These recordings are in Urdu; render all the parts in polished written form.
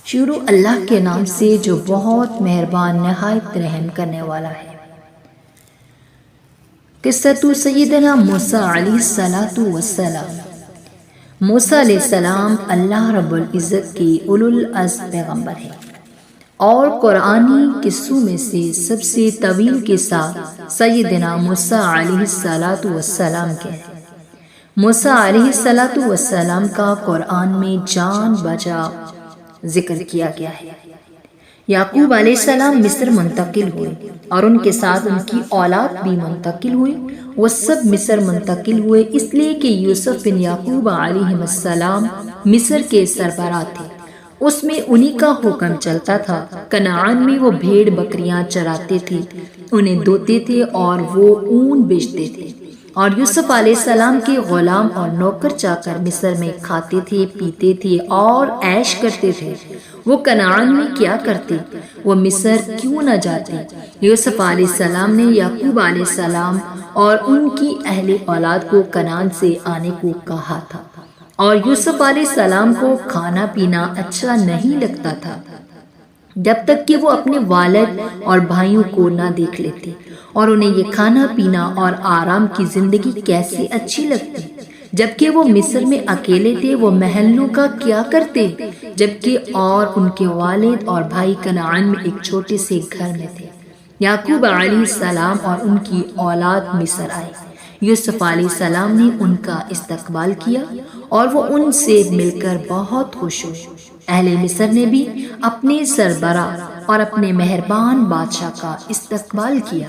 شروع اللہ کے نام سے جو بہت مہربان نہایت رحم کرنے والا ہے۔ قصۃ سیدنا موسیٰ علیہ السلام۔ موسیٰ علیہ السلام اللہ رب العزت کے اولو العزم پیغمبر ہیں اور قرآنی قصوں میں سے سب سے طویل قصہ سیدنا موسیٰ علیہ السلام کے ہیں۔ موسیٰ علیہ السلام کا قرآن میں جان بجا ذکر کیا گیا ہے۔ یعقوب علیہ السلام مصر منتقل ہوئے اور ان کے ساتھ ان کی اولاد بھی منتقل ہوئی۔ وہ سب مصر منتقل ہوئے اس لیے کہ یوسف بن یعقوب علیہ السلام مصر کے سربراہ تھے، اس میں انہی کا حکم چلتا تھا۔ کنعان میں وہ بھیڑ بکریاں چراتے تھے، انہیں دھوتے تھے اور وہ اون بیچتے تھے، اور یوسف علیہ السلام کے غلام اور نوکر چاکر مصر میں کھاتے تھے، پیتے تھے اور عیش کرتے تھے۔ وہ کنعان میں کیا کرتے؟ وہ مصر کیوں نہ جاتے؟ یوسف علیہ السلام نے یعقوب علیہ السلام اور ان کی اہل اولاد کو کنعان سے آنے کو کہا تھا، اور یوسف علیہ السلام کو کھانا پینا اچھا نہیں لگتا تھا جب تک کہ وہ اپنے والد اور بھائیوں کو نہ دیکھ لیتے، اور انہیں یہ کھانا پینا اور آرام کی زندگی کیسے اچھی لگتی۔ جبکہ وہ مصر میں اکیلے تھے، وہ محلوں کا کیا کرتے؟ جبکہ اور ان کے والد اور بھائی کنعان میں ایک چھوٹے سے گھر میں تھے۔ یعقوب علیہ السلام اور ان کی اولاد مصر آئے۔ یوسف علیہ السلام نے ان کا استقبال کیا اور وہ ان سے مل کر بہت خوش ہوئے۔ اہل مصر نے بھی اپنے سربراہ اور اپنے مہربان بادشاہ کا استقبال کیا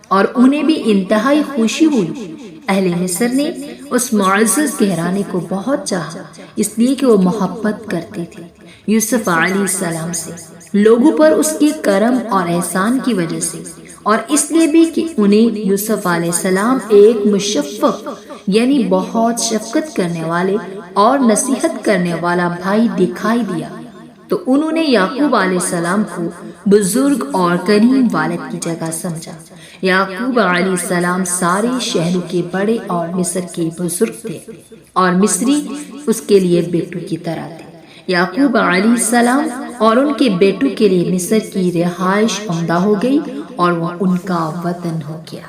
اور انہیں بھی انتہائی خوشی ہوئی۔ اہل مصر نے اس معزز گھرانے کو بہت چاہا، اس لیے کہ وہ محبت کرتے تھے یوسف علیہ السلام سے، لوگوں پر اس کے کرم اور احسان کی وجہ سے، اور اس لیے بھی کہ انہیں یوسف علیہ السلام ایک مشفق یعنی بہت شفقت کرنے والے اور نصیحت کرنے والا بھائی دکھائی دیا، تو انہوں نے یعقوب علیہ السلام کو بزرگ اور کریم والد کی جگہ سمجھا۔ یعقوب علیہ السلام سارے شہروں کے بڑے اور مصر کے بزرگ تھے، اور مصری اس کے لیے بیٹوں کی طرح تھے۔ یعقوب علیہ السلام اور ان کے بیٹوں کے لیے مصر کی رہائش عمدہ ہو گئی اور وہ ان کا وطن ہو گیا۔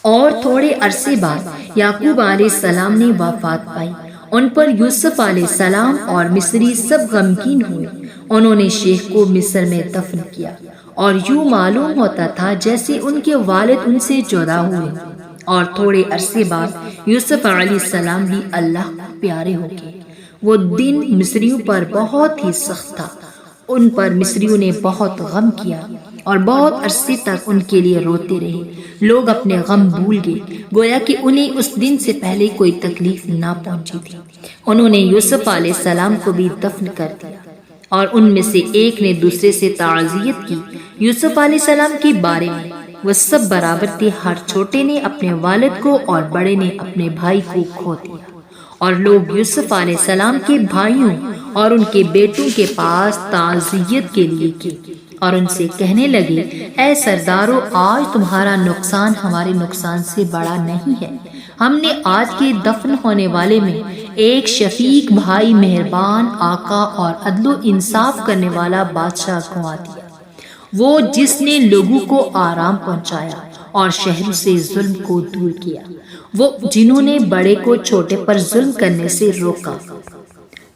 اور تھوڑے عرصے بعد یعقوب علیہ السلام نے وفات پائی۔ ان پر یوسف علیہ السلام اور مصری سب غمگین ہوئے۔ انہوں نے شیخ کو مصر میں دفن کیا، اور یوں معلوم ہوتا تھا جیسے ان کے والد ان سے جدا ہوئے۔ اور تھوڑے عرصے بعد یوسف علیہ السلام بھی اللہ کو پیارے ہو گئے۔ وہ دن مصریوں پر بہت ہی سخت تھا، ان پر مصریوں نے بہت غم کیا اور بہت عرصے تک ان کے لیے روتے رہے۔ لوگ اپنے غم بھول گئے، گویا کہ انہیں اس دن سے پہلے کوئی تکلیف نہ پہنچی تھی۔ انہوں نے یوسف علیہ السلام کو بھی دفن کر دیا، اور ان میں سے ایک نے دوسرے سے تعزیت کی یوسف علیہ السلام کے بارے میں۔ وہ سب برابر تھے، ہر چھوٹے نے اپنے والد کو اور بڑے نے اپنے بھائی کو کھو دیا۔ اور لوگ یوسف علیہ السلام کے بھائیوں اور ان کے بیٹوں کے پاس تعزیت کے لیے گئے اور ان سے کہنے لگے، اے سردارو، آج تمہارا نقصان ہمارے نقصان سے بڑا نہیں ہے۔ ہم نے آج کے دفن ہونے والے میں ایک شفیق بھائی، مہربان آقا اور عدل و انصاف کرنے والا بادشاہ گنوا دیا، وہ جس نے لوگوں کو آرام پہنچایا اور شہروں سے ظلم کو دور کیا، وہ جنہوں نے بڑے کو چھوٹے پر ظلم کرنے سے روکا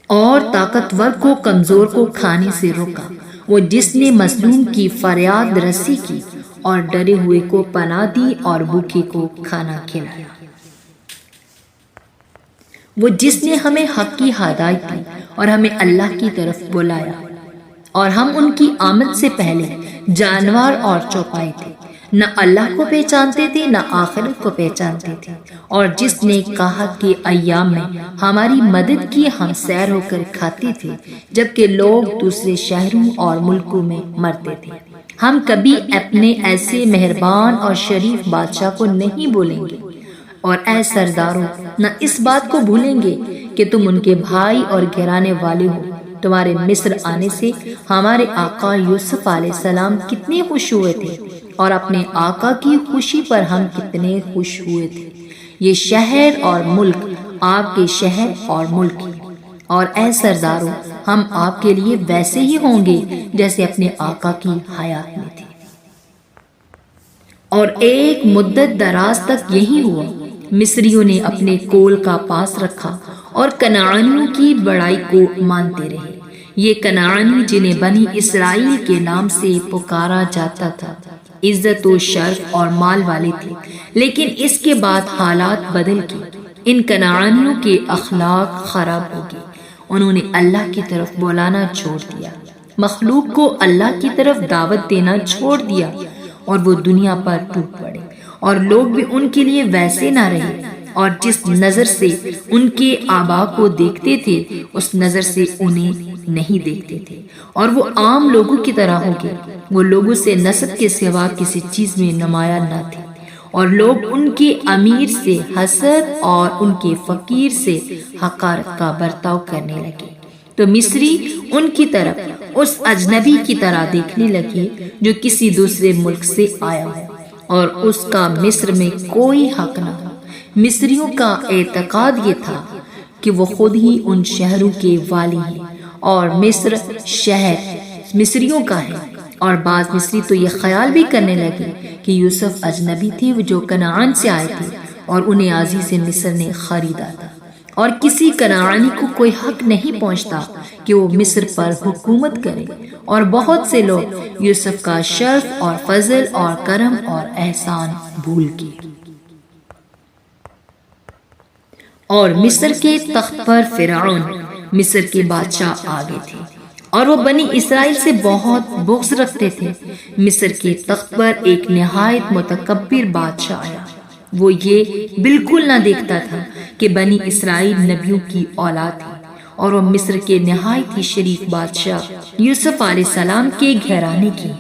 اور طاقتور کو کمزور کو کھانے سے روکا، وہ جس نے مظلوم کی فریاد رسی کی اور ڈرے ہوئے کو پناہ دی اور بھوکے کو کھانا کھلایا، وہ جس نے ہمیں حق کی ہدایت دی اور ہمیں اللہ کی طرف بلایا، اور ہم ان کی آمد سے پہلے جانور اور چوپائے تھے، نہ اللہ کو پہچانتے تھے نہ آخرت کو پہچانتے تھے، اور جس نے کہا کہ ایام میں ہماری مدد کی، ہم سیر ہو کر کھاتے تھے جبکہ لوگ دوسرے شہروں اور ملکوں میں مرتے تھے۔ ہم کبھی اپنے ایسے مہربان اور شریف بادشاہ کو نہیں بولیں گے، اور اے سرداروں، نہ اس بات کو بھولیں گے کہ تم ان کے بھائی اور گھرانے والے ہو۔ تمہارے مصر آنے سے ہمارے آقا یوسف علیہ السلام کتنے خوش ہوئے تھے، اور اپنے آقا کی خوشی پر ہم کتنے خوش ہوئے تھے۔ یہ شہر اور ملک آپ کے شہر اور ملک ہے، اور اے سرداروں، ہم آپ کے لیے ویسے ہی ہوں گے جیسے اپنے آقا کی حیات میں تھے۔ اور ایک مدت دراز تک یہی ہوا۔ مصریوں نے اپنے کول کا پاس رکھا اور کنعانیوں کی بڑائی کو مانتے رہے۔ یہ کنعانی جنہیں بنی اسرائیل کے نام سے پکارا جاتا تھا، عزت و شرف اور مال والے تھے، لیکن اس کے بعد حالات بدل گئے۔ ان کنعانیوں کے اخلاق خراب ہو گئے۔ انہوں نے اللہ کی طرف بلانا چھوڑ دیا، مخلوق کو اللہ کی طرف دعوت دینا چھوڑ دیا، اور وہ دنیا پر ٹوٹ پڑے، اور لوگ بھی ان کے لیے ویسے نہ رہے، اور جس نظر سے ان کے آبا کو دیکھتے تھے اس نظر سے انہیں نہیں دیکھتے تھے، اور وہ عام لوگوں کی طرح ہو گئے۔ وہ لوگوں سے نسب کے سوا کسی چیز میں نمایاں نہ تھے، اور لوگ ان کے امیر سے حسد اور ان کے فقیر سے حقارت کا برتاؤ کرنے لگے۔ تو مصری ان کی طرف اس اجنبی کی طرح دیکھنے لگے جو کسی دوسرے ملک سے آیا ہو، اور اس کا مصر میں کوئی حق نہ ہو۔ مصریوں کا اعتقاد یہ تھا کہ وہ خود ہی ان شہروں کے والی ہیں، اور مصر شہر مصریوں کا ہے۔ اور بعض مصری تو یہ خیال بھی کرنے لگے کہ یوسف اجنبی تھے جو کنعان سے آئے تھے، اور انہیں عزیز مصر نے خریدا تھا، اور کسی کنعانی کو کوئی حق نہیں پہنچتا کہ وہ مصر پر حکومت کرے۔ اور بہت سے لوگ یوسف کا شرف اور فضل اور کرم اور احسان بھول گئے۔ اور مصر کے تخت پر فرعون مصر کے بادشاہ آ گئے تھے، اور وہ بنی اسرائیل سے بہت بغض رکھتے تھے۔ مصر کے تخت پر ایک نہایت متکبر بادشاہ آیا۔ وہ یہ بالکل نہ دیکھتا تھا کہ بنی اسرائیل نبیوں کی اولاد ہے، اور وہ مصر کے نہایت ہی شریف بادشاہ یوسف علیہ السلام کے گھرانے کی،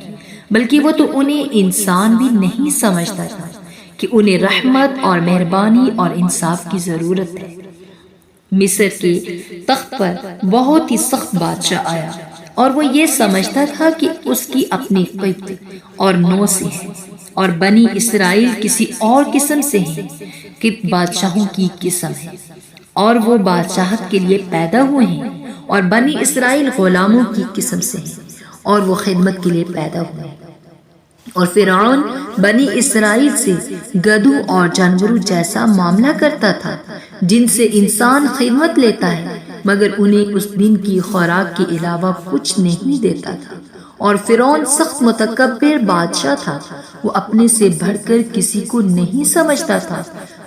بلکہ وہ تو انہیں انسان بھی نہیں سمجھتا تھا کہ انہیں رحمت اور مہربانی اور انصاف کی ضرورت ہے۔ مصر کے تخت پر بہت ہی سخت بادشاہ آیا، اور وہ یہ سمجھتا تھا کہ اس کی اپنی قبط اور نو سے ہے، اور بنی اسرائیل کسی اور قسم سے ہیں، قبط بادشاہوں کی قسم ہے، اور وہ بادشاہت کے لیے پیدا ہوئے ہیں، اور بنی اسرائیل غلاموں کی قسم سے ہیں، اور وہ خدمت کے لیے پیدا ہوئے ہیں۔ اور فرعون بنی اسرائیل سے گدھوں اور جانوروں جیسا معاملہ کرتا تھا جن سے انسان خدمت لیتا ہے، مگر انہیں اس دن کی خوراک کے علاوہ کچھ نہیں دیتا تھا۔ اور فرعون سخت متکبر بادشاہ تھا، وہ اپنے سے بڑھ کر کسی کو نہیں سمجھتا تھا،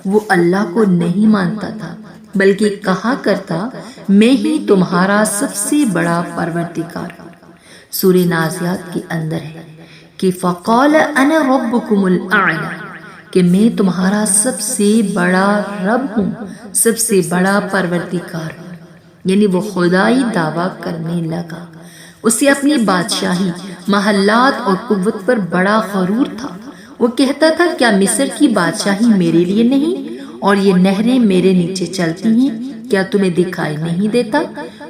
وہ اللہ کو نہیں مانتا تھا، بلکہ کہا کرتا میں ہی تمہارا سب سے بڑا پروردگار ہوں۔ سورہ نازعات کے اندر ہے کہ فقال انا ربکم الاعلی، کہ میں تمہارا سب سے بڑا رب ہوں، سب سے بڑا پروردگار ہوں، یعنی وہ خدائی دعویٰ کرنے لگا۔ اسے اپنی بادشاہی، محلات اور قوت پر بڑا غرور تھا۔ وہ کہتا تھا کیا مصر کی بادشاہی میرے لیے نہیں، اور یہ نہریں میرے نیچے چلتی ہیں، کیا تمہیں دکھائی نہیں دیتا؟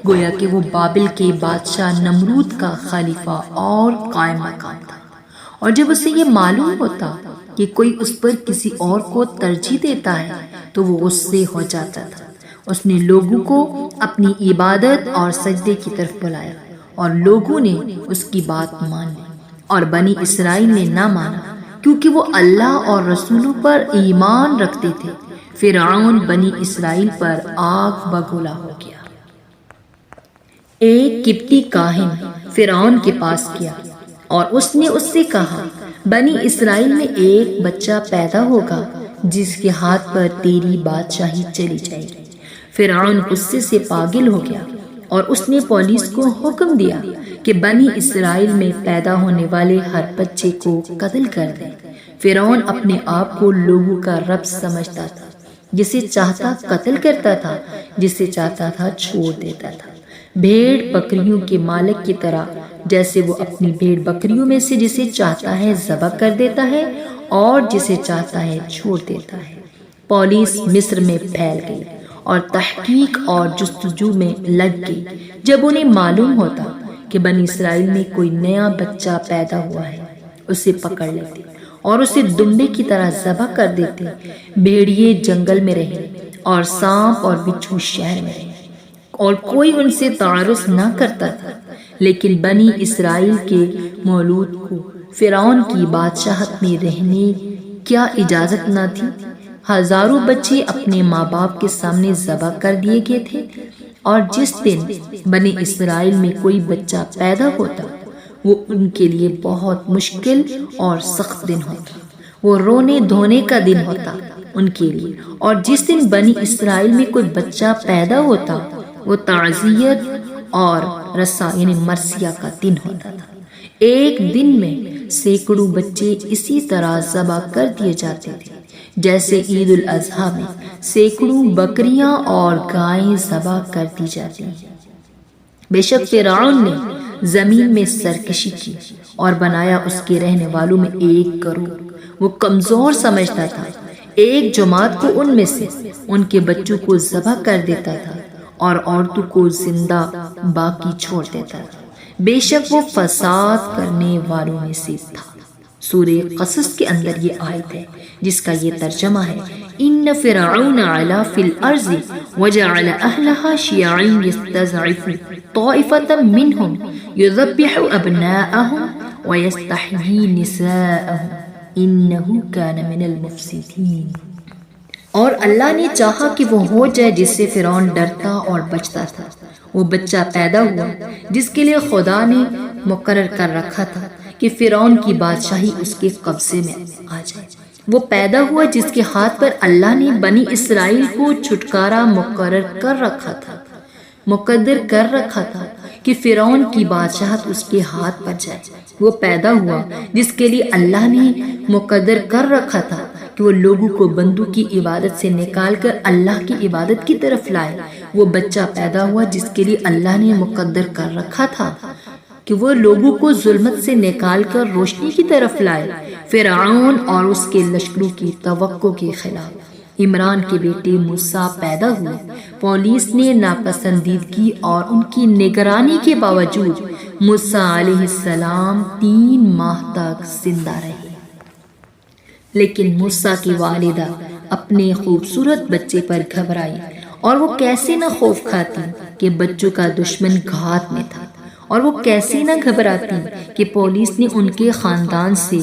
گویا کہ وہ بابل کے بادشاہ نمرود کا خلیفہ اور قائم مقام تھا، اور جب اسے یہ معلوم ہوتا کہ کوئی اس پر کسی اور کو ترجیح دیتا ہے تو وہ غصے ہو جاتا تھا۔ اس نے لوگوں کو اپنی عبادت اور سجدے کی طرف بلایا، اور لوگوں نے اس کی بات مان لی، اور بنی اسرائیل نے نہ مانا، کیونکہ وہ اللہ اور رسولوں پر ایمان رکھتے تھے۔ فرعون بنی اسرائیل پر آگ بگولا ہو گیا۔ ایک قبطی کاہن فرعون کے پاس گیا، اور اس نے اس سے کہا بنی اسرائیل میں ایک بچہ پیدا ہوگا جس کے ہاتھ پر تیری بادشاہی چلی جائے گی۔ فرعون غصے سے پاگل ہو گیا، اور اس نے پولیس کو حکم دیا کہ بنی اسرائیل میں پیدا ہونے والے ہر بچے کو قتل کر دیں۔ فرعون اپنے آپ کو لوگوں کا رب سمجھتا تھا، جسے چاہتا قتل کرتا تھا، جسے چاہتا تھا چھوڑ دیتا تھا۔ بھیڑ بکریوں کے مالک کی طرح، جیسے وہ اپنی بھیڑ بکریوں میں سے جسے چاہتا ہے ذبح کر دیتا ہے اور جسے چاہتا ہے چھوڑ دیتا ہے۔ پولیس مصر میں پھیل گئی اور تحقیق اور جستجو میں لگ گئی۔ جب انہیں معلوم ہوتا کہ بنی اسرائیل میں کوئی نیا بچہ پیدا ہوا ہے، اسے پکڑ لیتے اور اسے دمبے کی طرح ذبح کر دیتے۔ بھیڑیے جنگل میں رہے اور سانپ اور بچھو شہر میں رہے، اور کوئی ان سے تعارض نہ کرتا تھا، لیکن بنی اسرائیل کے مولود کو فرعون کی بادشاہت میں رہنے کیا اجازت نہ تھی؟ ہزاروں بچے اپنے ماں باپ کے سامنے ذبح کر دیے گئے تھے، اور جس دن بنی اسرائیل میں کوئی بچہ پیدا ہوتا وہ ان کے لیے بہت مشکل اور سخت دن ہوتا، وہ رونے دھونے کا دن ہوتا ان کے لیے۔ اور جس دن بنی اسرائیل میں کوئی بچہ پیدا ہوتا وہ تعزیت اور رسا یعنی مرثیہ کا دن ہوتا تھا۔ ایک دن میں سینکڑوں بچے اسی طرح ذبح کر دیے جاتے تھے، جیسے عید الاضحیٰ میں سینکڑوں بکریاں اور گائیں ذبح کر دی جاتی ہیں۔ بے شک فرعون نے زمین میں سرکشی کی اور بنایا اس کے رہنے والوں میں 1 کروڑ۔ وہ کمزور سمجھتا تھا، ایک جماعت کو ان میں سے ان کے بچوں کو ذبح کر دیتا تھا اور عورتوں کو زندہ باقی چھوڑ دیتا تھا۔ بے شک وہ فساد کرنے والوں میں سے تھا۔ سورہ قصص کے اندر یہ آیت ہے جس کا یہ ترجمہ ہے، ان فرعون علا فی الارض وجعل اہلہا شیعا یستضعف طائفۃ منہم یذبح ابناءہم ویستحیی نساءہم انہ کان من المفسدین۔ اور اللہ نے چاہا کہ وہ ہو جائے جس سے فرعون ڈرتا اور بچتا تھا۔ وہ بچہ پیدا ہوا جس کے لیے خدا نے مقرر کر رکھا تھا کہ فرعون کی بادشاہی اس کے قبضے میں آ جائے۔ وہ پیدا ہوا جس کے ہاتھ پر اللہ نے بنی اسرائیل کو چھٹکارا مقرر کر رکھا تھا، مقدر کر رکھا تھا کہ فرعون کی بادشاہت اس کے ہاتھ پر جائے۔ وہ پیدا ہوا جس کے لیے اللہ نے مقدر کر رکھا تھا کہ وہ لوگوں کو بندوں کی عبادت سے نکال کر اللہ کی عبادت کی طرف لائے۔ وہ بچہ پیدا ہوا جس کے لیے اللہ نے مقدر کر رکھا تھا کہ وہ لوگوں کو ظلمت سے نکال کر روشنی کی طرف لائے۔ فرعون اور اس کے لشکروں کی توقع کے خلاف عمران کے بیٹے موسیٰ پیدا ہوئے۔ پولیس نے ناپسندیدگی اور ان کی نگرانی کے باوجود موسیٰ علیہ السلام 3 ماہ تک زندہ رہے، لیکن موسیٰ کی والدہ اپنے خوبصورت بچے پر گھبرائی، اور وہ کیسے نہ خوف کھاتی کہ بچوں کا دشمن گھات میں تھا، اور وہ کیسے نہ گھبراتی کہ پولیس نے ان کے خاندان سے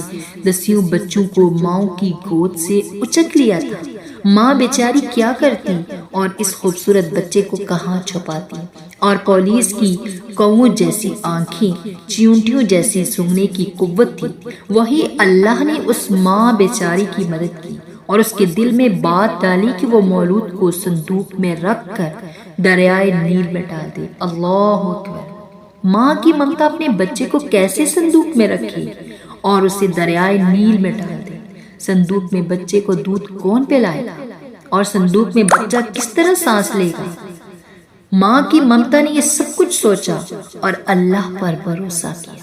10 بچوں کو ماؤں کی گود سے اچک لیا تھا۔ ماں بیچاری کیا کرتی اور اس خوبصورت بچے کو کہاں چھپاتی؟ اور پولیس کی کوؤں جیسی آنکھیں، چیونٹیوں جیسی سونگنے کی قوت تھی۔ وہی اللہ نے اس ماں بیچاری کی مدد کی اور اس کے دل میں بات ڈالی کہ وہ مولود کو صندوق میں رکھ کر دریائے نیل میں ڈال دے۔ اللہ اکبر! ماں کی ممتا اپنے بچے کو کیسے صندوق میں رکھے اور اسے دریائے نیل میں ڈال دے؟ صندوق میں بچے کو دودھ کون پلائے گا اور صندوق میں بچہ کس طرح سانس لے گا؟ ماں کی ممتا نے یہ سب کچھ سوچا اور اللہ پر بھروسہ کیا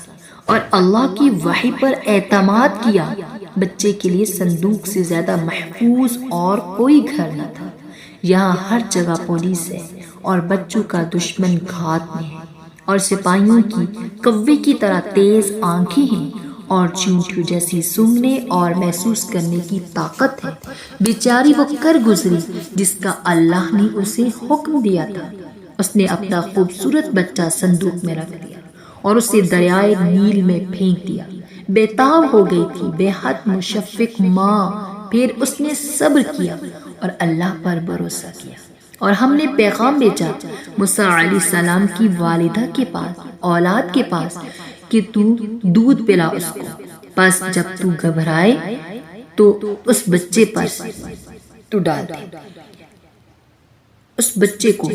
اور اللہ کی وحی پر اعتماد کیا۔ بچے کے لیے صندوق سے زیادہ محفوظ اور کوئی گھر نہ تھا۔ یہاں ہر جگہ پولیس ہے اور بچوں کا دشمن گھات میں ہے، اور سپاہیوں کی کوے کی طرح تیز آنکھیں ہیں اور چیونٹیوں جیسی سونگنے اور محسوس کرنے کی طاقت ہے۔ بیچاری وہ کر گزری جس کا اللہ نے اسے حکم دیا تھا۔ اس نے اپنا خوبصورت بچہ صندوق میں رکھ دیا اور اسے دریائے نیل میں پھینک دیا۔ بےتاب ہو گئی تھی بے حد مشفق ماں، پھر اس نے صبر کیا اور اللہ پر بھروسہ کیا، اور ہم نے پیغام بھیجا موسیٰ علیہ السلام کی والدہ کے پاس، اولاد کے پاس، کہ تو دودھ پلا اس کو، بس جب تو گھبرائے تو اس بچے پر تو ڈال دے، اس بچے کو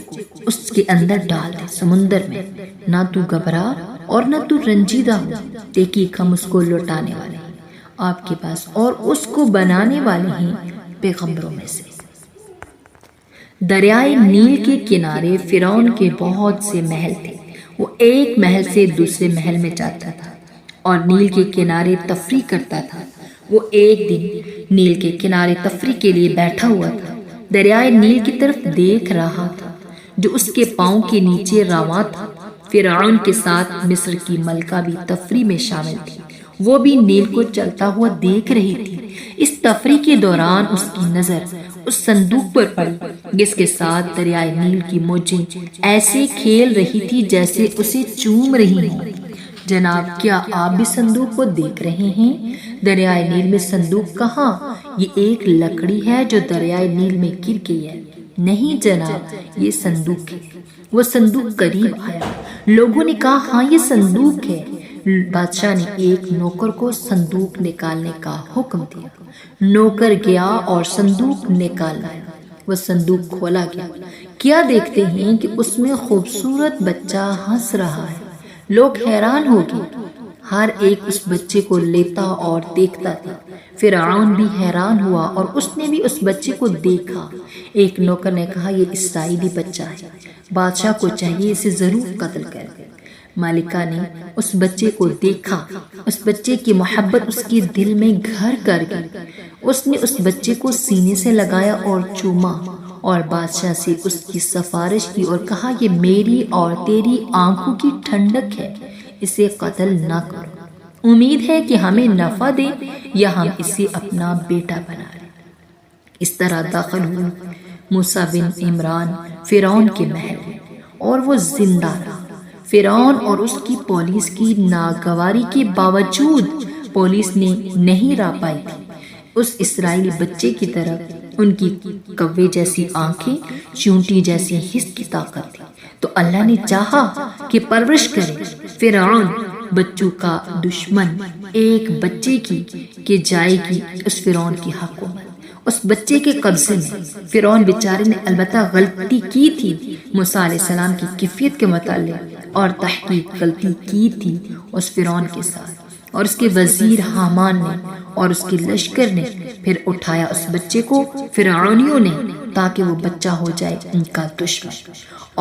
اس کے اندر ڈال دے سمندر میں، نہ تو گھبرا اور نہ تو رنجیدہ ہو، دیکھیے ہم اس کو لوٹانے والے ہیں آپ کے پاس اور اس کو بنانے والے ہیں پیغمبروں میں سے۔ دریائے نیل کے کنارے فرعون کے بہت سے محل تھے۔ وہ ایک محل سے دوسرے محل میں جاتا تھا اور نیل کے کنارے تفریح کرتا تھا۔ وہ ایک دن نیل کے کنارے تفریح کے لیے بیٹھا ہوا تھا، دریائے نیل کی طرف دیکھ رہا تھا جو اس کے پاؤں کے نیچے رواں تھا۔ فرعون کے ساتھ مصر کی ملکہ بھی تفریح میں شامل تھی، وہ بھی نیل کو چلتا ہوا دیکھ رہی تھی۔ اس تفریح کے دوران اس کی نظر اس صندوق پر پڑی جس کے ساتھ دریائے نیل کی موجیں ایسے کھیل رہی تھی جیسے اسے چوم رہی ہوں۔ جناب کیا آپ بھی صندوق کو دیکھ رہے ہیں؟ دریائے نیل میں صندوق کہاں؟ یہ ایک لکڑی ہے جو دریائے نیل میں گر گئی ہے۔ نہیں جناب، یہ صندوق ہے۔ وہ صندوق قریب آیا۔ لوگوں نے کہا ہاں یہ صندوق ہے۔ بادشاہ نے ایک نوکر کو صندوق نکالنے کا حکم دیا۔ نوکر گیا اور صندوق نکال لایا۔ وہ صندوق کھولا گیا۔ کیا دیکھتے ہیں کہ اس میں خوبصورت بچہ ہنس رہا ہے۔ لوگ حیران ہو گئے۔ ہر ایک اس بچے کو لیتا اور دیکھتا تھا۔ فرعون بھی حیران ہوا اور اس نے بھی اس بچے کو دیکھا۔ ایک نوکر نے کہا یہ اسرائیلی بچہ ہے، بادشاہ کو چاہیے اسے ضرور قتل کر دے۔ مالکہ نے اس بچے کو دیکھا۔ اس بچے کی محبت اس کے دل میں گھر کر گئی۔ اس نے اس بچے کو سینے سے لگایا اور چوما اور بادشاہ سے اس کی سفارش کی اور کہا یہ میری اور تیری آنکھوں کی ٹھنڈک ہے، اسے قتل نہ کرو، امید ہے کہ ہمیں نفع دے یا ہم اسے اپنا بیٹا بنا لیں۔ اس طرح داخل ہوئے موسیٰ بن عمران فرعون کے محل میں اور وہ زندہ رہا۔ فرعون اور اس کی پولیس کی ناگواری کے باوجود پولیس نے نہیں را پائی تھی اس اسرائیلی بچے کی طرف۔ ان کی کوے جیسی آنکھیں، چونٹی جیسی حس کی طاقت تھی، تو اللہ نے چاہا کہ پرورش کرے۔ فرعون بچوں کا دشمن ایک بچے کی کہ جائے گی اس فرعون کی حکومت اس بچے کے قبضے میں۔ فرعون بیچارے نے البتہ غلطی کی تھی موسیٰ علیہ السلام کی کفیت کے متعلق اور تحقیق غلطی کی تھی اس فرعون کے ساتھ، اور اس کے وزیر حامان نے اور اس کے لشکر نے پھر اٹھایا اس بچے کو فرعونیوں نے تاکہ وہ بچہ ہو جائے ان کا دشمن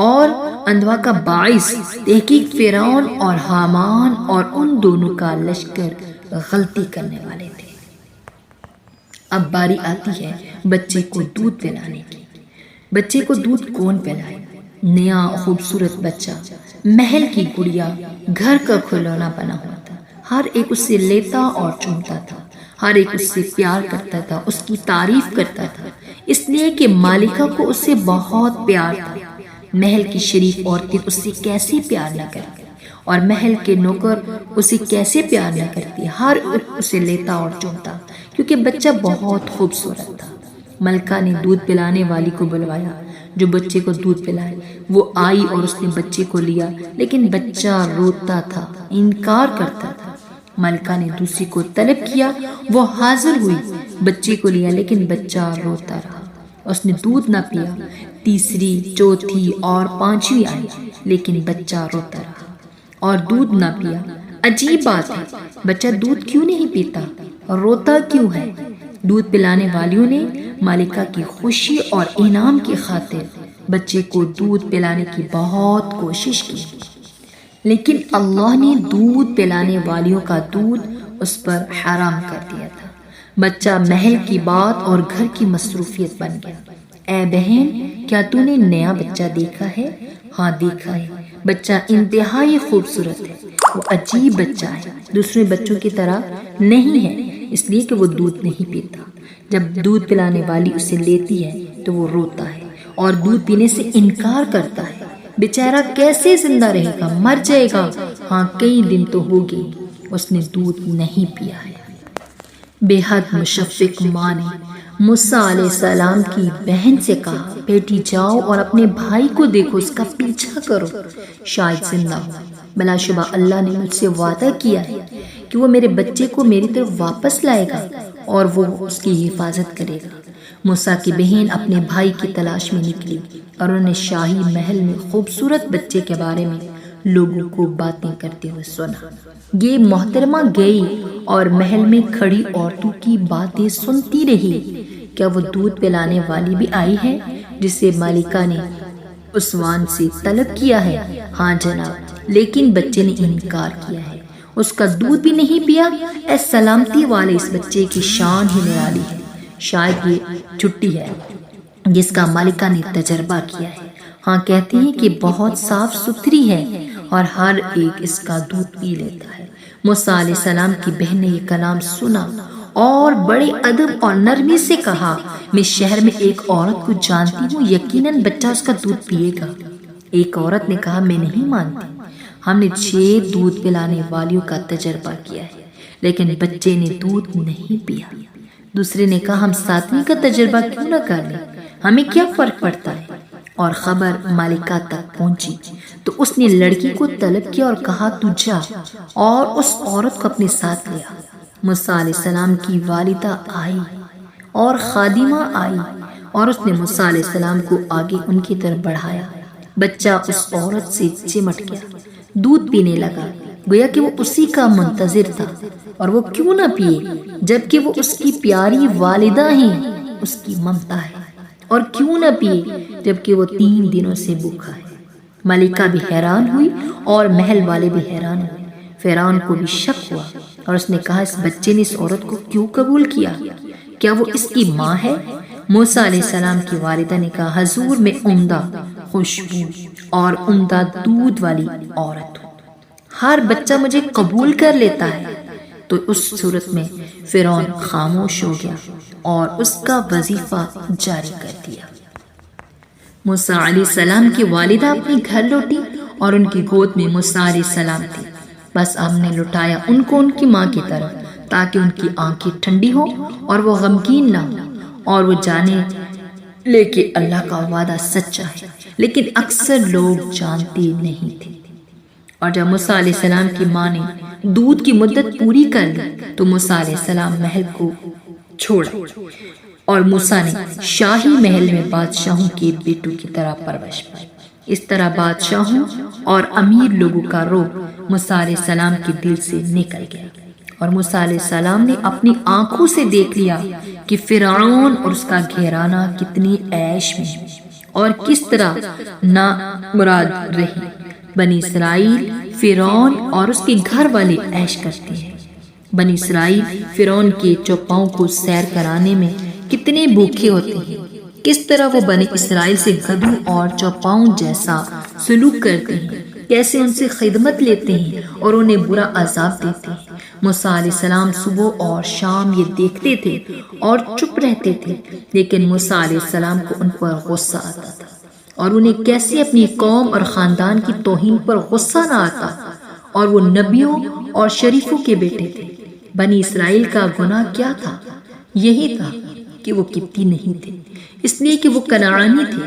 اور اندوا کا باعث۔ تحقیق فرعون اور حامان اور ان دونوں کا لشکر غلطی کرنے والے تھے۔ اب باری آتی ہے بچے کو دودھ پلانے کی۔ بچے کو دودھ کون پلائے؟ نیا خوبصورت بچہ، محل کی گڑیا، گھر کا کھلونا بنا ہوا تھا۔ ہر ایک اس سے لیتا اور چومتا تھا، ہر ایک اس سے پیار کرتا تھا، اس کی تعریف کرتا تھا، اس لیے کہ مالکہ کو اس سے بہت پیار تھا۔ محل کی شریف عورتیں اس سے کیسے پیار نہ کرتی اور محل کے نوکر اسے کیسے پیار نہ کرتی۔ ہر ایک اسے لیتا اور چومتا کیونکہ بچہ بہت خوبصورت تھا۔ ملکہ نے دودھ پلانے والی کو بلوایا جو بچے کو دودھ پلائے۔ وہ آئی اور اس نے بچے کو لیا، لیکن بچہ روتا تھا، انکار کرتا تھا۔ ملکہ نے دوسری کو طلب کیا، وہ حاضر ہوئی، بچے کو لیا، لیکن بچہ روتا رہا، اس نے دودھ نہ پیا۔ تیسری، چوتھی اور پانچویں آئی، لیکن بچہ روتا رہا اور دودھ نہ پیا۔ عجیب بات ہے، بچہ دودھ کیوں نہیں پیتا، روتا کیوں ہے؟ دودھ پلانے والیوں نے مالکہ کی خوشی اور انعام کی خاطر بچے کو دودھ پلانے کی بہت کوشش کی، لیکن اللہ نے دودھ پلانے والیوں کا دودھ اس پر حرام کر دیا تھا۔ بچہ محل کی بات اور گھر کی مصروفیت بن گیا۔ اے بہن، کیا تو نے نیا بچہ دیکھا ہے؟ ہاں دیکھا ہے، بچہ انتہائی خوبصورت ہے، وہ عجیب بچہ ہے، دوسرے بچوں کی طرح نہیں ہے، اس لیے کہ وہ دودھ نہیں پیتا۔ جب دودھ پلانے والی اسے لیتی ہے تو وہ روتا ہے اور دودھ پینے سے انکار کرتا ہے۔ بیچارہ کیسے زندہ رہے گا؟ مر جائے گا۔ ہاں کئی دن تو ہو گئے اس نے دودھ نہیں پیا ہے۔ بے حد مشفق ماں نے موسیٰ علیہ السلام کی بہن سے کہا، بیٹی جاؤ اور اپنے بھائی کو دیکھو، اس کا پیچھا کرو، شاید زندہ ہو۔ بلا شبہ اللہ نے مجھ سے وعدہ کیا ہے کہ وہ میرے بچے کو میری طرف واپس لائے گا اور وہ اس کی حفاظت کرے گا۔ موسیٰ کی بہن اپنے بھائی کی تلاش میں نکلی اور انہوں نے شاہی محل میں خوبصورت بچے کے بارے میں لوگوں کو باتیں کرتے ہوئے سنا۔ یہ محترمہ گئی اور محل میں کھڑی عورتوں کی باتیں سنتی رہی۔ کیا وہ دودھ پلانے والی بھی آئی ہے جسے مالکہ نے عثمان سے طلب کیا ہے؟ ہاں جناب، لیکن بچے نے انکار کیا ہے، اس کا دودھ بھی نہیں پیا۔ اے سلامتی والے اس بچے کی شان ہی نرالی ہے، شاید یہ چھٹی ہے جس کا مالکہ نے تجربہ کیا ہے۔ ہاں کہتے ہیں کہ بہت صاف ستھری ہے اور ہر ایک اس کا دودھ پی لیتا ہے۔ موسیٰ علیہ السلام کی بہن نے یہ کلام سنا اور بڑے ادب اور نرمی سے کہا میں شہر میں ایک عورت کو جانتی ہوں، یقیناً بچہ اس کا دودھ پیے گا۔ ایک عورت نے کہا میں نہیں مانتی، ہم نے 6 دودھ پلانے والیوں کا تجربہ کیا ہے لیکن بچے نے دودھ نہیں پیا۔ دوسرے نے کہا ہم 7ویں کا تجربہ کیوں نہ کر لیں، ہمیں کیا فرق پڑتا ہے۔ اور خبر مالکہ تک پہنچی تو اس نے لڑکی کو طلب کیا اور کہا تو جا، اور اس عورت کو اپنے ساتھ لیا۔ موسیٰ علیہ السلام کی والدہ آئی اور خادمہ آئی اور اس نے موسیٰ علیہ السلام کو آگے ان کی طرف بڑھایا۔ بچہ اس عورت سے چمٹ گیا، دودھ پینے لگا، گویا کہ وہ اسی کا منتظر تھا، اور وہ کیوں نہ پیے جبکہ وہ اس کی پیاری والدہ ہیں، اس کی ممتا ہے، اور کیوں نہ پیے جبکہ وہ 3 دنوں سے بھوکا ہے۔ ملکہ بھی حیران ہوئی اور محل والے بھی حیران ہوئے۔ فرعون کو بھی شک ہوا اور اس نے کہا اس بچے نے اس عورت کو کیوں قبول کیا، کیا وہ اس کی ماں ہے؟ موسیٰ علیہ السلام کی والدہ نے کہا حضور میں عمدہ خوشبو اور عمدہ دودھ والی عورت ہوں، ہر بچہ مجھے قبول کر لیتا ہے۔ تو اس صورت میں فرعون خاموش ہو گیا اور اس کا وظیفہ جاری کر دیا۔ موسیٰ علیہ السلام کی والدہ اپنے گھر لوٹی اور ان کی گود میں موسیٰ علیہ السلام تھی۔ بس ہم نے لٹایا ان کو ان کی ماں کی طرح تاکہ ان کی آنکھیں ٹھنڈی ہو اور وہ غمگین نہ ہو اور وہ جانے لے کہ اللہ کا وعدہ سچا ہے، لیکن اکثر لوگ جانتے نہیں تھے۔ اور جب موسیٰ علیہ السلام کی ماں نے دودھ کی مدت پوری کر لی تو موسیٰ علیہ السلام محل کو چھوڑا اور موسیٰ نے شاہی محل میں بادشاہوں کے بیٹوں کی طرح پرورش پائی۔ اس طرح بادشاہوں اور امیر لوگوں کا روب موسیٰ علیہ السلام کے دل سے نکل گیا، اور موسیٰ علیہ السلام نے اپنی آنکھوں سے دیکھ لیا کہ فرعون اور اس کا گھرانہ کتنی عیش میں ہے اور کس طرح نامراد رہے۔ بنی اسرائیل فرعون اور اس کے گھر والے عیش کرتے ہیں۔ بنی اسرائیل فرعون کے چوپاؤں کو سیر کرانے میں کتنے بھوکے ہوتے ہیں، کس طرح وہ بنی اسرائیل سے گدھوں اور چوپاؤں جیسا سلوک کرتے ہیں، کیسے ان سے خدمت لیتے ہیں اور انہیں برا عذاب دیتے ہیں۔ موسیٰ علیہ السلام صبح اور شام یہ دیکھتے تھے اور چپ رہتے تھے، لیکن موسیٰ علیہ السلام کو ان پر غصہ آتا تھا، اور انہیں کیسے اپنی قوم اور خاندان کی توہین پر غصہ نہ آتا، اور وہ نبیوں اور شریفوں کے بیٹے تھے۔ بنی اسرائیل کا گناہ کیا تھا؟ یہی تھا کہ وہ قبطی نہیں تھے، اس لیے کہ وہ کنعانی تھے۔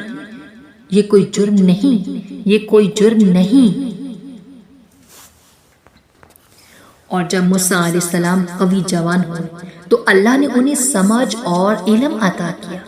یہ کوئی جرم نہیں، یہ کوئی جرم نہیں۔ اور جب موسیٰ علیہ السلام قوی جوان ہوئے تو اللہ نے انہیں سمجھ اور علم عطا کیا۔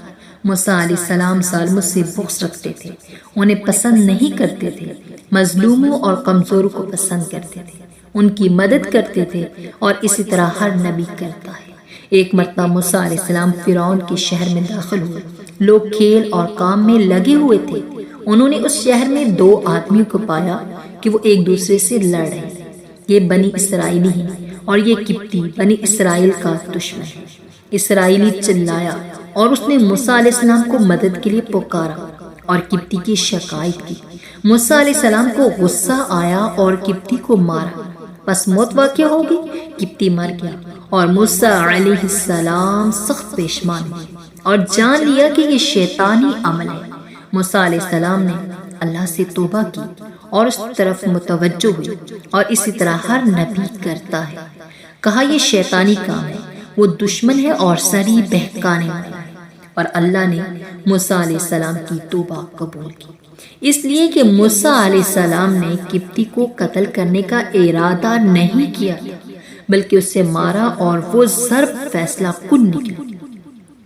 موسیٰ علیہ السلام ظالموں سے بغض رکھتے تھے، انہیں پسند نہیں کرتے تھے، مظلوموں اور کمزوروں کو پسند کرتے تھے، ان کی مدد کرتے تھے، اور اسی طرح ہر نبی کرتا ہے۔ ایک مرتبہ موسیٰ علیہ السلام فرعون کے شہر میں داخل ہوئے، لوگ کھیل اور کام میں لگے ہوئے تھے۔ انہوں نے اس شہر میں 2 آدمیوں کو پایا کہ وہ ایک دوسرے سے لڑ رہے تھے۔ یہ بنی اسرائیلی ہیں اور یہ قبطی بنی اسرائیل کا دشمن ہے۔ اسرائیلی چلایا اور اس نے موسیٰ علیہ السلام کو مدد کے لیے پکارا اور قبطی کی شکایت کی۔ موسیٰ علیہ السلام کو غصہ آیا اور قبطی کو مارا، بس موت واقع ہوگی، قبطی مر گیا، اور موسیٰ علیہ السلام سخت پشیمان ہوئے اور جان لیا کہ یہ شیطانی عمل ہے۔ موسیٰ علیہ السلام نے اللہ سے توبہ کی اور اس طرف متوجہ ہوئی، اور اسی طرح ہر نبی کرتا ہے۔ کہا یہ شیطانی کام ہے، وہ دشمن ہے اور سری بہکانے والا ہے، اور اللہ نے موسیٰ علیہ السلام کی توبہ قبول کی، اس لیے کہ موسیٰ علیہ السلام نے قبطی کو قتل کرنے کا ارادہ نہیں کیا تھا، بلکہ اسے مارا اور وہ ضرب فیصلہ کن نکلا۔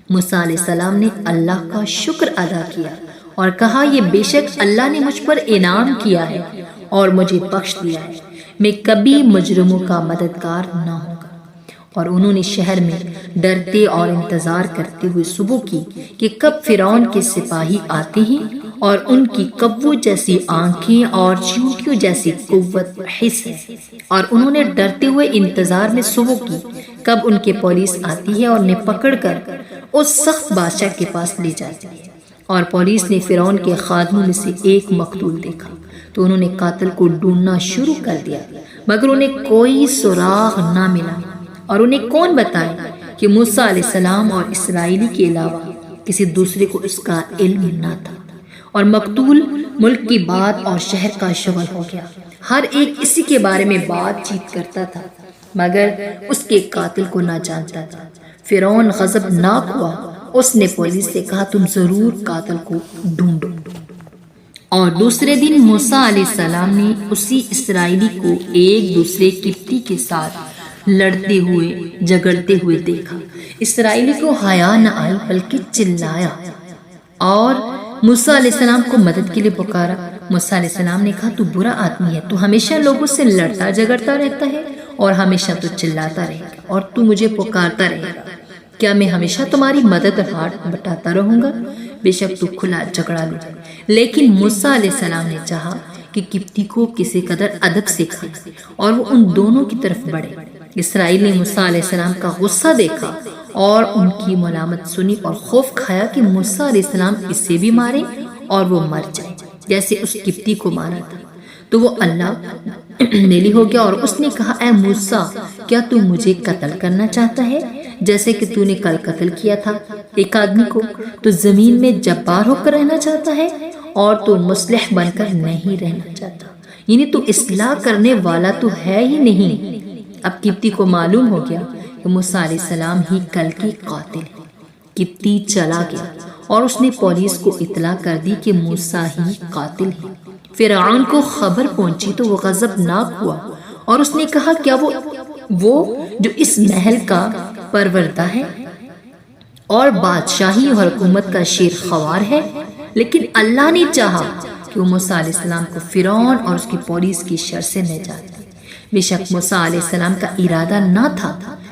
موسیٰ علیہ السلام نے اللہ کا شکر ادا کیا اور کہا یہ بے شک اللہ نے مجھ پر انعام کیا ہے اور مجھے بخش دیا ہے، میں کبھی مجرموں کا مددگار نہ ہوں گا۔ اور انہوں نے شہر میں ڈرتے اور انتظار کرتے ہوئے صبح کی کہ کب فرعون کے سپاہی آتے ہیں، اور ان کی کبو جیسی آنکھیں اور چیونٹیوں جیسی قوت حس ہے، اور انہوں نے ڈرتے ہوئے انتظار میں صبح کی کب ان کے پولیس آتی ہے اور انہیں پکڑ کر اس سخت بادشاہ کے پاس لے جاتی ہے۔ اور پولیس نے فرعون کے خادموں میں سے ایک مقتول دیکھا تو انہوں نے قاتل کو ڈھونڈنا شروع کر دیا، مگر انہیں کوئی سراغ نہ ملا، اور انہیں کون بتائے کہ موسیٰ علیہ السلام اور اسرائیلی کے علاوہ کسی دوسرے کو اس کا علم نہ تھا، اور مقتول ملک کی بات اور شہر کا شغل ہو گیا۔ ہر ایک اسی کے بارے میں بات چیت کرتا تھا مگر اس کے قاتل کو نہ جانتا تھا۔ فرعون غضبناک ہوا، اس نے پولیس سے کہا تم ضرور قاتل کو ڈھونڈو۔ اور دوسرے دن موسیٰ علیہ السلام نے اسی اسرائیلی کو ایک دوسرے قبطی کے ساتھ لڑتے ہوئے جھگڑتے ہوئے دیکھا۔ اسرائیلی کو حیا نہ آئی بلکہ چلایا اور موسیٰ علیہ السلام کو مدد کے لیے پکارا۔ موسیٰ علیہ السلام نے کہا تو برا آدمی ہے، تو ہمیشہ لوگوں سے لڑتا جھگڑتا رہتا ہے اور ہمیشہ تو چلاتا رہے گا اور تو مجھے پکارتا رہے گا۔ کیا میں ہمیشہ تمہاری مدد ہاتھ بٹاتا رہوں گا؟ بے شک تو کھلا جھگڑا لو۔ لیکن موسیٰ علیہ السلام نے چاہا کہ قبطی کو کسی قدر ادب سکھائے اور وہ ان دونوں کی طرف بڑھے۔ اسرائیل نے موسیٰ علیہ السلام کا غصہ دیکھا اور ان کی ملامت سنی اور خوف کھایا کہ موسیٰ علیہ السلام اسے بھی مارے اور وہ مر جائے جیسے اس قبطی کو مارا تھا۔ تو وہ اللہ نیلی ہو گیا اور اس نے کہا اے موسیٰ، کیا تو مجھے قتل کرنا چاہتا ہے جیسے کہ تو نے کل قتل کیا تھا ایک آدمی کو؟ تو زمین میں جبار ہو کر رہنا چاہتا ہے اور تو مصلح بن کر نہیں رہنا چاہتا، یعنی تو اصلاح کرنے والا تو ہے ہی نہیں۔ اب قبطی کو معلوم ہو گیا کہ موسیٰ علیہ السلام ہی کل کے قاتل ہیں۔ قبطی چلا گیا اور اس نے پولیس کو اطلاع کر دی کہ موسیٰ ہی قاتل ہے۔ فرعون کو خبر پہنچی تو وہ غضبناک ہوا اور اس نے کہا کیا وہ جو اس محل کا پروردہ ہے اور بادشاہی اور حکومت کا شیر خوار ہے؟ لیکن اللہ نے چاہا کہ وہ موسیٰ علیہ السلام کو فرعون اور اس کی پولیس کی شر سے نجات دے۔ بے شک موسیٰ علیہ السلام کا ارادہ نہ تھا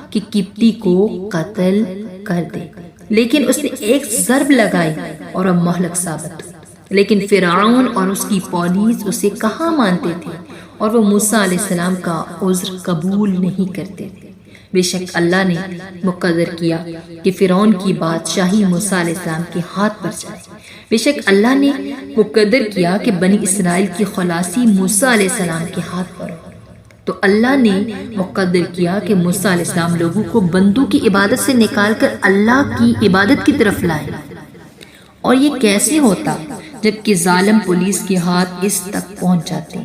کہ قبطی کو قتل کر دے، لیکن اس نے ایک ضرب لگائی اور وہ مہلک ثابت ہوئی۔ لیکن فرعون اور اس کی پولیس اسے کہاں مانتے تھے اور وہ موسیٰ علیہ السلام کا عذر قبول نہیں کرتے تھے۔ بے شک اللہ نے مقرر کیا کہ فرعون کی بادشاہی موسیٰ علیہ السلام کے ہاتھ پر جائے۔ بے شک اللہ نے مقرر کیا کہ بنی اسرائیل کی خلاصی موسیٰ علیہ السلام کے ہاتھ پر ہو۔ تو اللہ نے مقرر کیا کہ موسیٰ علیہ السلام لوگوں کو بندوں کی عبادت سے نکال کر اللہ کی عبادت کی طرف لائے۔ اور یہ کیسے ہوتا جبکہ ظالم پولیس کے ہاتھ اس تک پہنچ جاتے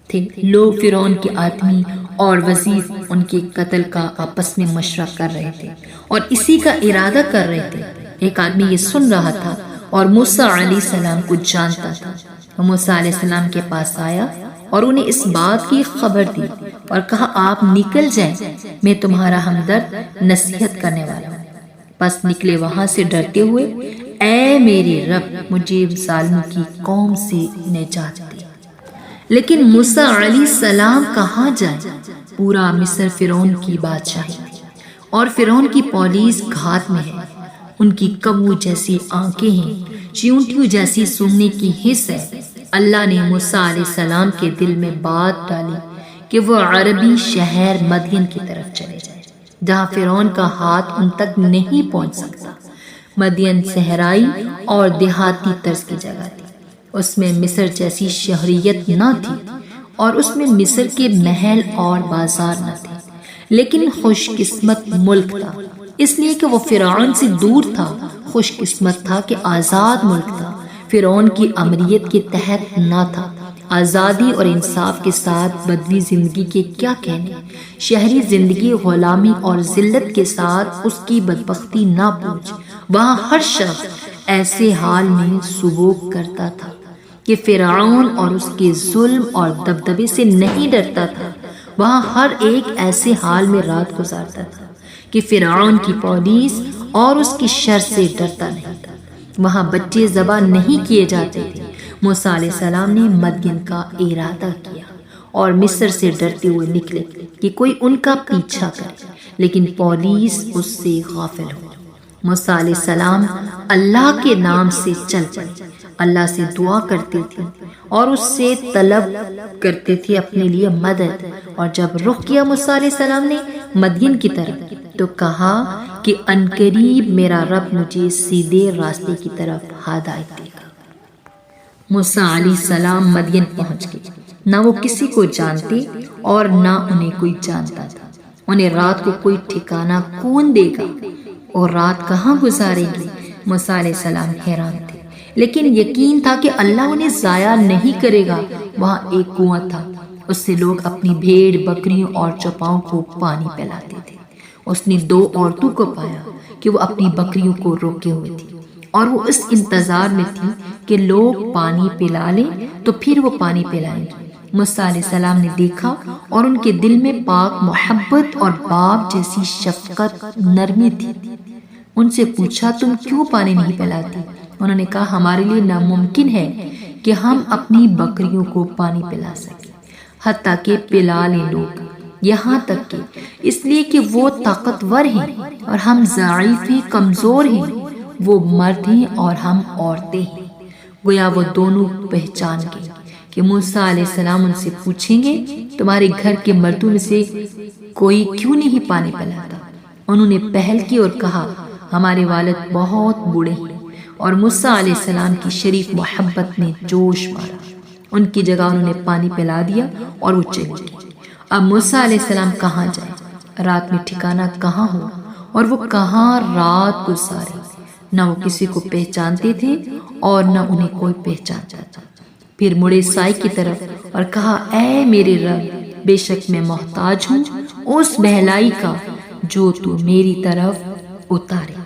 تھے؟ لوگ فرعون کے آدمی اور وزیر ان کے قتل کا آپس میں مشورہ کر رہے تھے اور اسی کا ارادہ کر رہے تھے۔ ایک آدمی یہ سن رہا تھا اور موسیٰ علیہ السلام کو جانتا تھا۔ وہ موسیٰ علیہ السلام کے پاس آیا اور انہیں اس بات کی خبر دی اور کہا آپ نکل جائیں، میں تمہارا ہمدرد نصیحت کرنے والا ہوں۔ پس نکلے وہاں سے ڈرتے ہوئے، اے میرے رب مجھے ظالموں کی قوم سے نجات دے۔ لیکن موسیٰ علیہ السلام کہاں جائے؟ پورا مصر فرعون کی بادشاہی اور فرعون کی پولیس گھات میں ہے۔ ان کی کبو جیسی آنکھیں ہیں، چیونٹیوں جیسی سونگنے کی حس ہے۔ اللہ نے موسیٰ علیہ السلام کے دل میں بات ڈالی کہ وہ عربی شہر مدین کی طرف چلے جائے جہاں فرعون کا ہاتھ ان تک نہیں پہنچ سکتا۔ مدین صحرائی اور دیہاتی طرز کی جگہ تھی، اس میں مصر جیسی شہریت نہ تھی اور اس میں مصر کے محل اور بازار نہ تھے، لیکن خوش قسمت ملک تھا اس لیے کہ وہ فرعون سے دور تھا، خوش قسمت تھا کہ آزاد ملک تھا، فرعون کی امریت کے تحت نہ تھا۔ آزادی اور انصاف کے ساتھ بدوی زندگی کے کیا کہنے، شہری زندگی غلامی اور ذلت کے ساتھ اس کی بدبختی نہ پوچھ۔ وہاں ہر شخص ایسے حال میں سبوک کرتا تھا کہ فرعون اور اس کے ظلم اور دبدبے سے نہیں ڈرتا تھا، وہاں ہر ایک ایسے حال میں رات گزارتا تھا کہ فرعون کی پولیس اور اس کی شر سے ڈرتا نہیں تھا۔ وہاں بچے ذبح نہیں کیے جاتے تھے۔ موسیٰ علیہ السلام نے مدین کا ارادہ کیا اور مصر سے ڈرتے ہوئے نکلے کہ کوئی ان کا پیچھا کرے، لیکن پولیس اس سے غافل ہو۔ موسیٰ علیہ السلام اللہ کے نام سے چل پڑے، اللہ سے دعا کرتے تھے اور اس سے طلب کرتے تھے اپنے لیے مدد۔ اور جب رخ کیا موسیٰ علیہ السلام نے مدین کی طرف تو کہا کہ عنقریب میرا رب مجھے سیدھے راستے کی طرف ہدایت دے گا۔ موسیٰ علیہ السلام مدین پہنچ گئے، نہ وہ کسی کو جانتے اور نہ انہیں کوئی جانتا تھا۔ انہیں رات کو کوئی ٹھکانہ کون دے گا اور رات کہاں گزاریں گے؟ موسیٰ علیہ السلام حیران تھے، لیکن یقین تھا کہ اللہ انہیں ضائع نہیں کرے گا۔ وہاں ایک کنواں تھا، اس سے لوگ اپنی بھیڑ بکریوں اور چوپاؤں کو پانی پلاتے تھے۔ اس نے 2 عورتوں کو پایا کہ وہ اپنی بکریوں کو روکے ہوئے تھی اور وہ اس انتظار میں تھی کہ لوگ پانی پلا لیں تو پھر وہ پانی پلائیں گے۔ موسیٰ علیہ السلام نے دیکھا اور ان کے دل میں پاک محبت اور باپ جیسی شفقت نرمی تھی۔ ان سے پوچھا تم کیوں پانی نہیں پلاتی؟ انہوں نے کہا ہمارے لیے ناممکن ہے کہ ہم اپنی بکریوں کو پانی پلا سکیں، حتیٰ کہ پلا لیں لوگ، یہاں تک کہ اس لیے کہ وہ طاقتور ہیں اور ہم ضعیف کمزور ہیں، وہ مرد ہیں اور ہم عورتیں ہیں۔ گویا وہ دونوں پہچان گئے کہ موسیٰ علیہ السلام ان سے پوچھیں گے تمہارے گھر کے مردوں میں سے کوئی کیوں نہیں پانی پلاتا؟ انہوں نے پہل کی اور کہا ہمارے والد بہت بوڑھے ہیں، اور موسیٰ علیہ السلام کی شریف محبت نے جوش مارا، ان کی جگہ انہوں نے پانی پلا دیا اور وہ چلی گئی۔ اب موسیٰ علیہ السلام کہاں جائیں؟ رات میں ٹھکانہ کہاں ہو اور وہ کہاں رات گزارے؟ نہ وہ کسی کو پہچانتے تھے اور نہ انہیں کوئی پہچانتا تھا۔ پھر مڑے سائے کی طرف اور کہا اے میرے رب، بے شک میں محتاج ہوں اس بہلائی کا جو تو میری طرف اتارے۔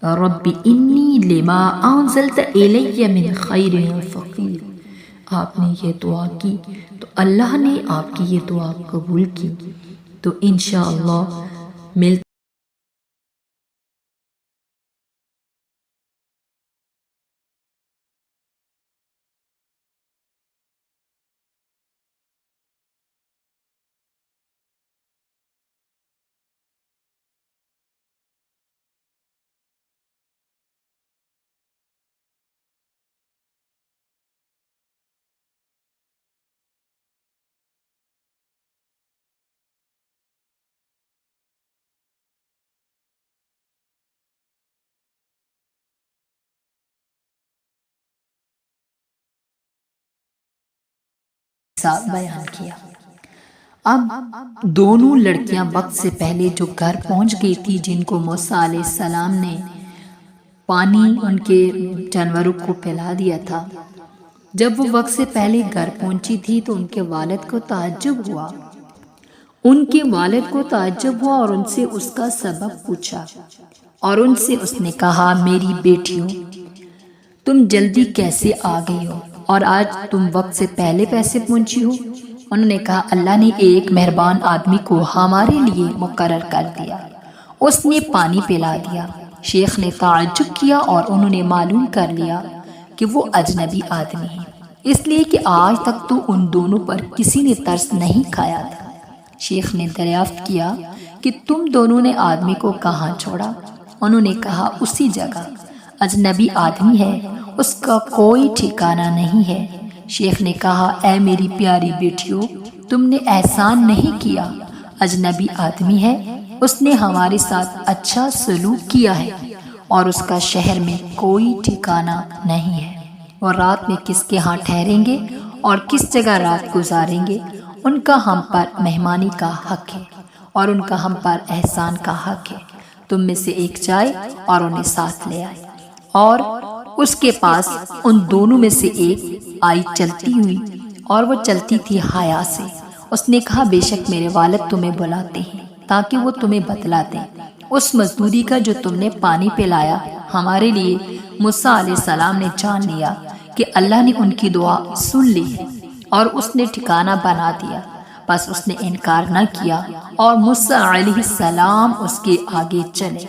رب انی لما انزلت الی من خیر فقیر۔ آپ نے یہ دعا کی تو اللہ نے آپ کی یہ دعا قبول کی۔ تو انشاءاللہ ملتے بیان کیا۔ اب دونوں لڑکیاں وقت سے پہلے جو گھر پہنچ گئی تھی، جن کو موسیٰ علیہ السلام نے پانی ان کے جانوروں کو پلا دیا تھا، جب وہ وقت سے پہلے گھر پہنچی تھی تو ان کے والد کو تعجب ہوا۔ اور ان سے اس کا سبب پوچھا اور ان سے اس نے کہا میری بیٹیوں، تم جلدی کیسے آ گئی ہو اور آج تم وقت سے پہلے پہنچی ہو؟ انہوں نے کہا اللہ نے ایک مہربان آدمی کو ہمارے لیے مقرر کر دیا، اس نے پانی پلا دیا۔ شیخ نے تعجب کیا اور انہوں نے معلوم کر لیا کہ وہ اجنبی آدمی ہیں، اس لیے کہ آج تک تو ان دونوں پر کسی نے ترس نہیں کھایا تھا۔ شیخ نے دریافت کیا کہ تم دونوں نے آدمی کو کہاں چھوڑا؟ انہوں نے کہا اسی جگہ، اجنبی آدمی ہے، اس کا کوئی ٹھکانہ نہیں ہے۔ شیخ نے کہا اے میری پیاری بیٹیوں، تم نے احسان نہیں کیا، اجنبی آدمی ہے، اس نے ہمارے ساتھ اچھا سلوک کیا ہے اور اس کا شہر میں کوئی ٹھکانہ نہیں ہے۔ اور رات میں کس کے ہاں ٹھہریں گے اور کس جگہ رات گزاریں گے، ان کا ہم پر مہمانی کا حق ہے اور ان کا ہم پر احسان کا حق ہے۔ تم میں سے ایک جائے اور انہیں ساتھ لے آئے۔ اور اس کے پاس ان دونوں میں سے ایک آئی چلتی ہوئی، اور وہ چلتی تھی حیا سے۔ اس نے کہا بے شک میرے والد تمہیں بلاتے ہیں تاکہ وہ تمہیں بتلا دیں اس مزدوری کا جو تم نے پانی پلایا ہمارے لیے۔ موسیٰ علیہ السلام نے جان لیا کہ اللہ نے ان کی دعا سن لی ہے اور اس نے ٹھکانہ بنا دیا، بس اس نے انکار نہ کیا اور موسیٰ علیہ السلام اس کے آگے چلے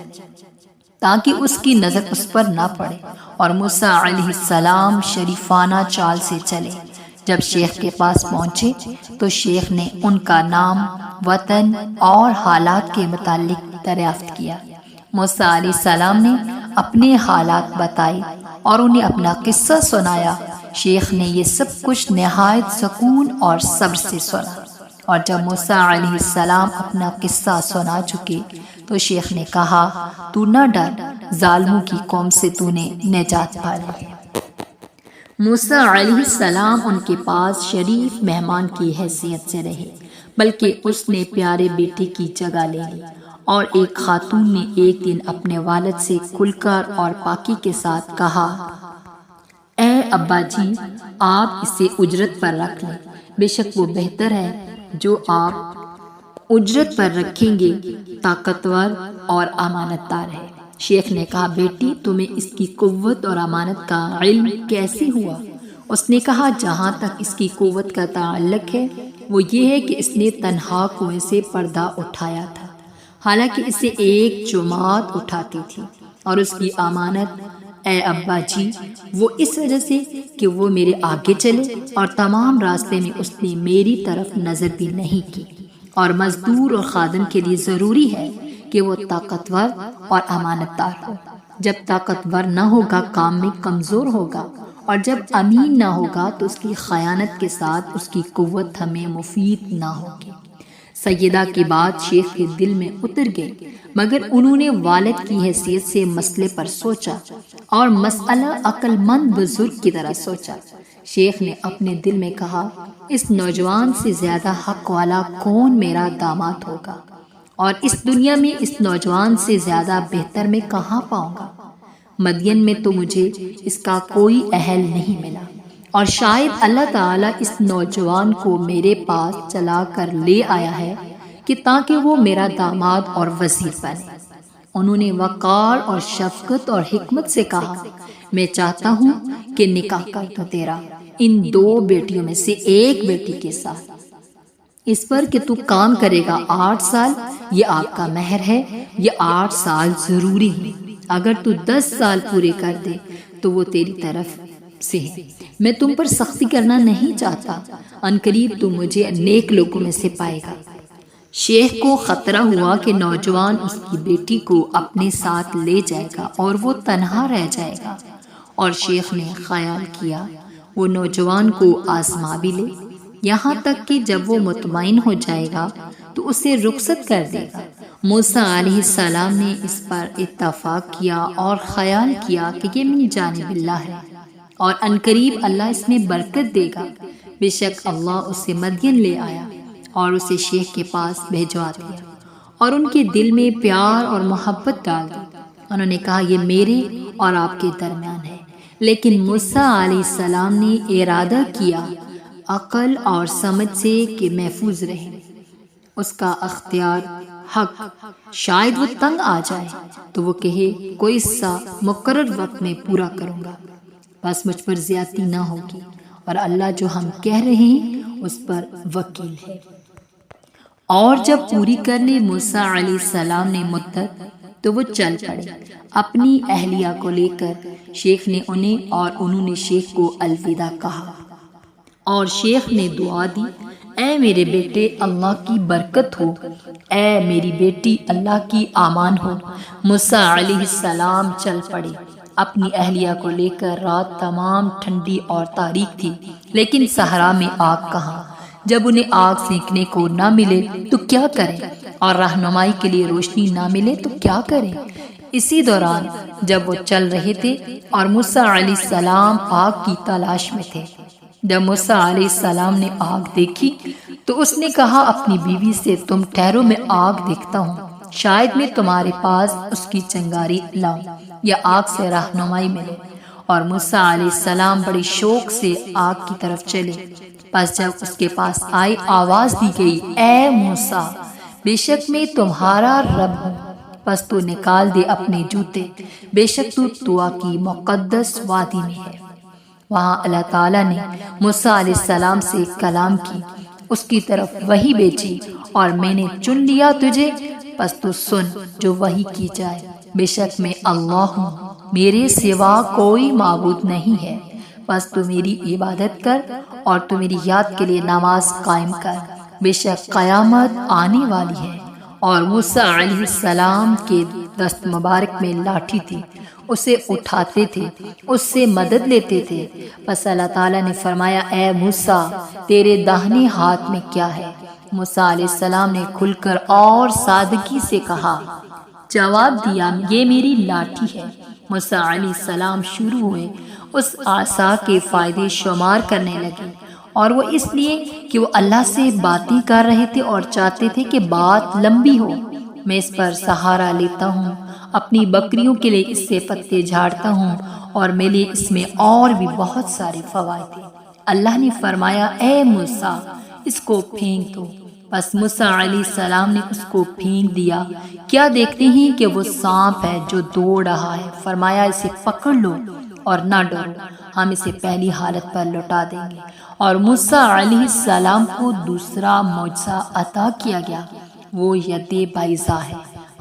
تاکہ اس کی نظر اس پر نہ پڑے، اور موسیٰ علیہ السلام شریفانہ چال سے چلے۔ جب شیخ کے پاس پہنچے تو شیخ نے ان کا نام، وطن اور حالات کے متعلق دریافت کیا۔ موسیٰ علیہ السلام نے اپنے حالات بتائے اور انہیں اپنا قصہ سنایا۔ شیخ نے یہ سب کچھ نہایت سکون اور صبر سے سنا، اور جب موسیٰ علیہ السلام اپنا قصہ سنا چکے تو شیخ نے کہا تو نہ ڈر، ظالموں کی قوم سے تو نے نجات پا لی۔ موسیٰ علیہ السلام ان کے پاس شریف مہمان کی حیثیت سے رہے۔ بلکہ اس نے پیارے بیٹے کی جگہ لے لی۔ اور ایک خاتون نے ایک دن اپنے والد سے کھل کر اور پاکی کے ساتھ کہا، اے ابا جی، آپ اسے اجرت پر رکھ لیں، بے شک وہ بہتر ہے جو آپ اجرت پر رکھیں گے، طاقتور اور امانت دار ہے۔ شیخ نے کہا، بیٹی تمہیں اس کی قوت اور امانت کا علم کیسے ہوا؟ اس نے کہا، جہاں تک اس کی قوت کا تعلق ہے وہ یہ ہے کہ اس نے تنہا کنویں سے پردہ اٹھایا تھا، حالانکہ اسے ایک جماعت اٹھاتی تھی۔ اور اس کی امانت، اے ابا جی، وہ اس وجہ سے کہ وہ میرے آگے چلے اور تمام راستے میں اس نے میری طرف نظر بھی نہیں کی۔ اور مزدور اور خادم کے لیے ضروری ہے کہ وہ طاقتور اور امانت دار ہو۔ جب طاقتور نہ ہوگا کام میں کمزور ہوگا، اور جب امین نہ ہوگا تو اس کی خیانت کے ساتھ اس کی قوت ہمیں مفید نہ ہوگی۔ سیدہ کی بات شیخ کے دل میں اتر گئی، مگر انہوں نے والد کی حیثیت سے مسئلے پر سوچا اور مسئلہ عقل مند بزرگ کی طرح سوچا۔ شیخ نے اپنے دل میں کہا، اس نوجوان سے زیادہ حق والا کون میرا داماد ہوگا، اور اس دنیا میں اس نوجوان سے زیادہ بہتر میں کہاں پاؤں گا؟ مدین میں تو مجھے اس کا کوئی اہل نہیں ملا، اور شاید اللہ تعالیٰ اس نوجوان کو میرے پاس چلا کر لے آیا ہے کہ تاکہ وہ میرا داماد اور وزیر بنے۔ انہوں نے وقار اور شفقت اور حکمت سے کہا، میں چاہتا ہوں کہ نکاح کر دو تیرا ان 2 بیٹیوں میں سے ایک بیٹی کے ساتھ، اس پر کہ تو کام کرے گا 8 سال، یہ آپ کا مہر ہے، یہ 8 سال ضروری ہے، اگر تو 10 سال پورے کر دے تو وہ تیری طرف سے ہے، میں تم پر سختی کرنا نہیں چاہتا، عنقریب تو مجھے نیک لوگوں میں سے پائے گا۔ شیخ کو خطرہ ہوا کہ نوجوان اس کی بیٹی کو اپنے ساتھ لے جائے گا اور وہ تنہا رہ جائے گا، اور شیخ نے خیال کیا وہ نوجوان کو آزما بھی لے، یہاں تک کہ جب وہ مطمئن ہو جائے گا تو اسے رخصت کر دے گا۔ موسیٰ علیہ السلام نے اس پر اتفاق کیا اور خیال کیا کہ یہ من جانب اللہ ہے، اور عنقریب اللہ اس میں برکت دے گا۔ بے شک اللہ اسے مدین لے آیا اور اسے شیخ کے پاس بھیجوا دیا، اور ان کے دل میں پیار اور محبت ڈال دی۔ انہوں نے کہا، یہ میرے اور آپ کے درمیان ہے، لیکن موسیٰ علیہ السلام نے ارادہ کیا عقل اور سمجھ سے کہ محفوظ رہے، اس کا اختیار حق، شاید وہ تنگ آ جائے تو وہ کہے کوئی سا مقرر وقت میں پورا کروں گا، بس مجھ پر زیادتی نہ ہوگی، اور اللہ جو ہم کہہ رہے ہیں اس پر وکیل ہے۔ اور جب پوری کر لی موسیٰ علیہ السلام نے مدت تو وہ چل پڑے اپنی اہلیہ کو لے کر۔ شیخ نے انہیں اور انہوں نے شیخ کو الوداع کہا، اور شیخ نے دعا دی، اے میرے بیٹے اللہ کی برکت ہو، اے میری بیٹی اللہ کی امان ہو۔ موسیٰ علیہ السلام چل پڑے اپنی اہلیہ کو لے کر۔ رات تمام ٹھنڈی اور تاریک تھی، لیکن صحرا میں آگ کہاں؟ جب انہیں آگ سینکنے کو نہ ملے تو کیا کریں، اور رہنمائی کے لیے روشنی نہ ملے تو کیا کریں؟ اسی دوران جب وہ چل رہے تھے اور موسیٰ علیہ السلام آگ کی تلاش میں تھے، جب موسیٰ علیہ السلام نے آگ دیکھی تو اس نے کہا اپنی بیوی سے، تم ٹھہرو، میں آگ دیکھتا ہوں، شاید میں تمہارے پاس اس کی چنگاری لاؤں یا آگ سے رہنمائی ملے۔ اور موسیٰ علیہ السلام بڑے شوق سے آگ کی طرف چلے، پس جب اس کے پاس آئی آواز دی گئی، اے موسیٰ، بے شک میں تمہارا رب ہوں، پس تو نکال دے اپنے جوتے، بے شک تو طویٰ کی مقدس وادی میں ہے۔ وہاں اللہ تعالیٰ نے موسیٰ علیہ السلام سے کلام کی، اس کی طرف وحی بھیجی، اور میں نے چن لیا تجھے، پس تو سن جو وحی کی جائے، بے شک میں اللہ ہوں، میرے سوا کوئی معبود نہیں ہے، بس تو میری عبادت کر اور تو میری یاد کے لیے نماز قائم کر، بے شک قیامت آنے والی ہے۔ اور موسیٰ علیہ السلام کے دست مبارک میں لاٹھی تھی، اسے اٹھاتے تھے، اس سے مدد لیتے تھے۔ پس اللہ تعالیٰ نے فرمایا، اے موسیٰ، تیرے داہنے ہاتھ میں کیا ہے؟ موسیٰ علیہ السلام نے کھل کر اور سادگی سے کہا، جواب دیا، یہ میری لاٹھی ہے۔ موسیٰ علیہ السلام شروع ہوئے اس عصا کے فائدے شمار کرنے لگے، اور وہ اس لیے کہ وہ اللہ سے باتیں کر رہے تھے اور چاہتے تھے کہ بات لمبی ہو۔ میں اس پر سہارا لیتا ہوں، اپنی بکریوں کے لیے اس سے پتے جھاڑتا ہوں اور میرے لیے اس میں اور بھی بہت سارے فوائد ہیں۔ اللہ نے فرمایا اے موسیٰ اس کو پھینک دو۔ بس موسیٰ علیہ السلام نے اس کو پھینک دیا۔ کیا دیکھتے ہیں کہ وہ سانپ ہے جو دوڑ رہا ہے۔ فرمایا اسے پکڑ لو اور نہ ڈرو، ہم اسے پہلی حالت پر لوٹا دیں گے۔ اور موسیٰ علیہ السلام کو دوسرا معجزہ عطا کیا گیا، وہ ید بیضا ہے،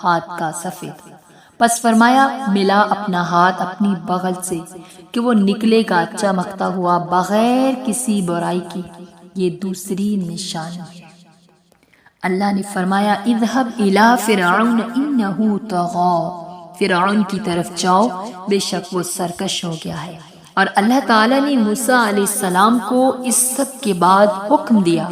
ہاتھ کا سفید۔ پس فرمایا ملا اپنا ہاتھ اپنی بغل سے کہ وہ نکلے گا چمکتا ہوا بغیر کسی برائی کی۔ یہ دوسری نشانی ہے۔ اللہ نے فرمایا اذهب الى فرعون انه طغى، فرعون کی طرف جاؤ، بے شک وہ سرکش ہو گیا ہے۔ اور اللہ تعالیٰ نے موسیٰ علیہ السلام کو اس سب کے بعد حکم دیا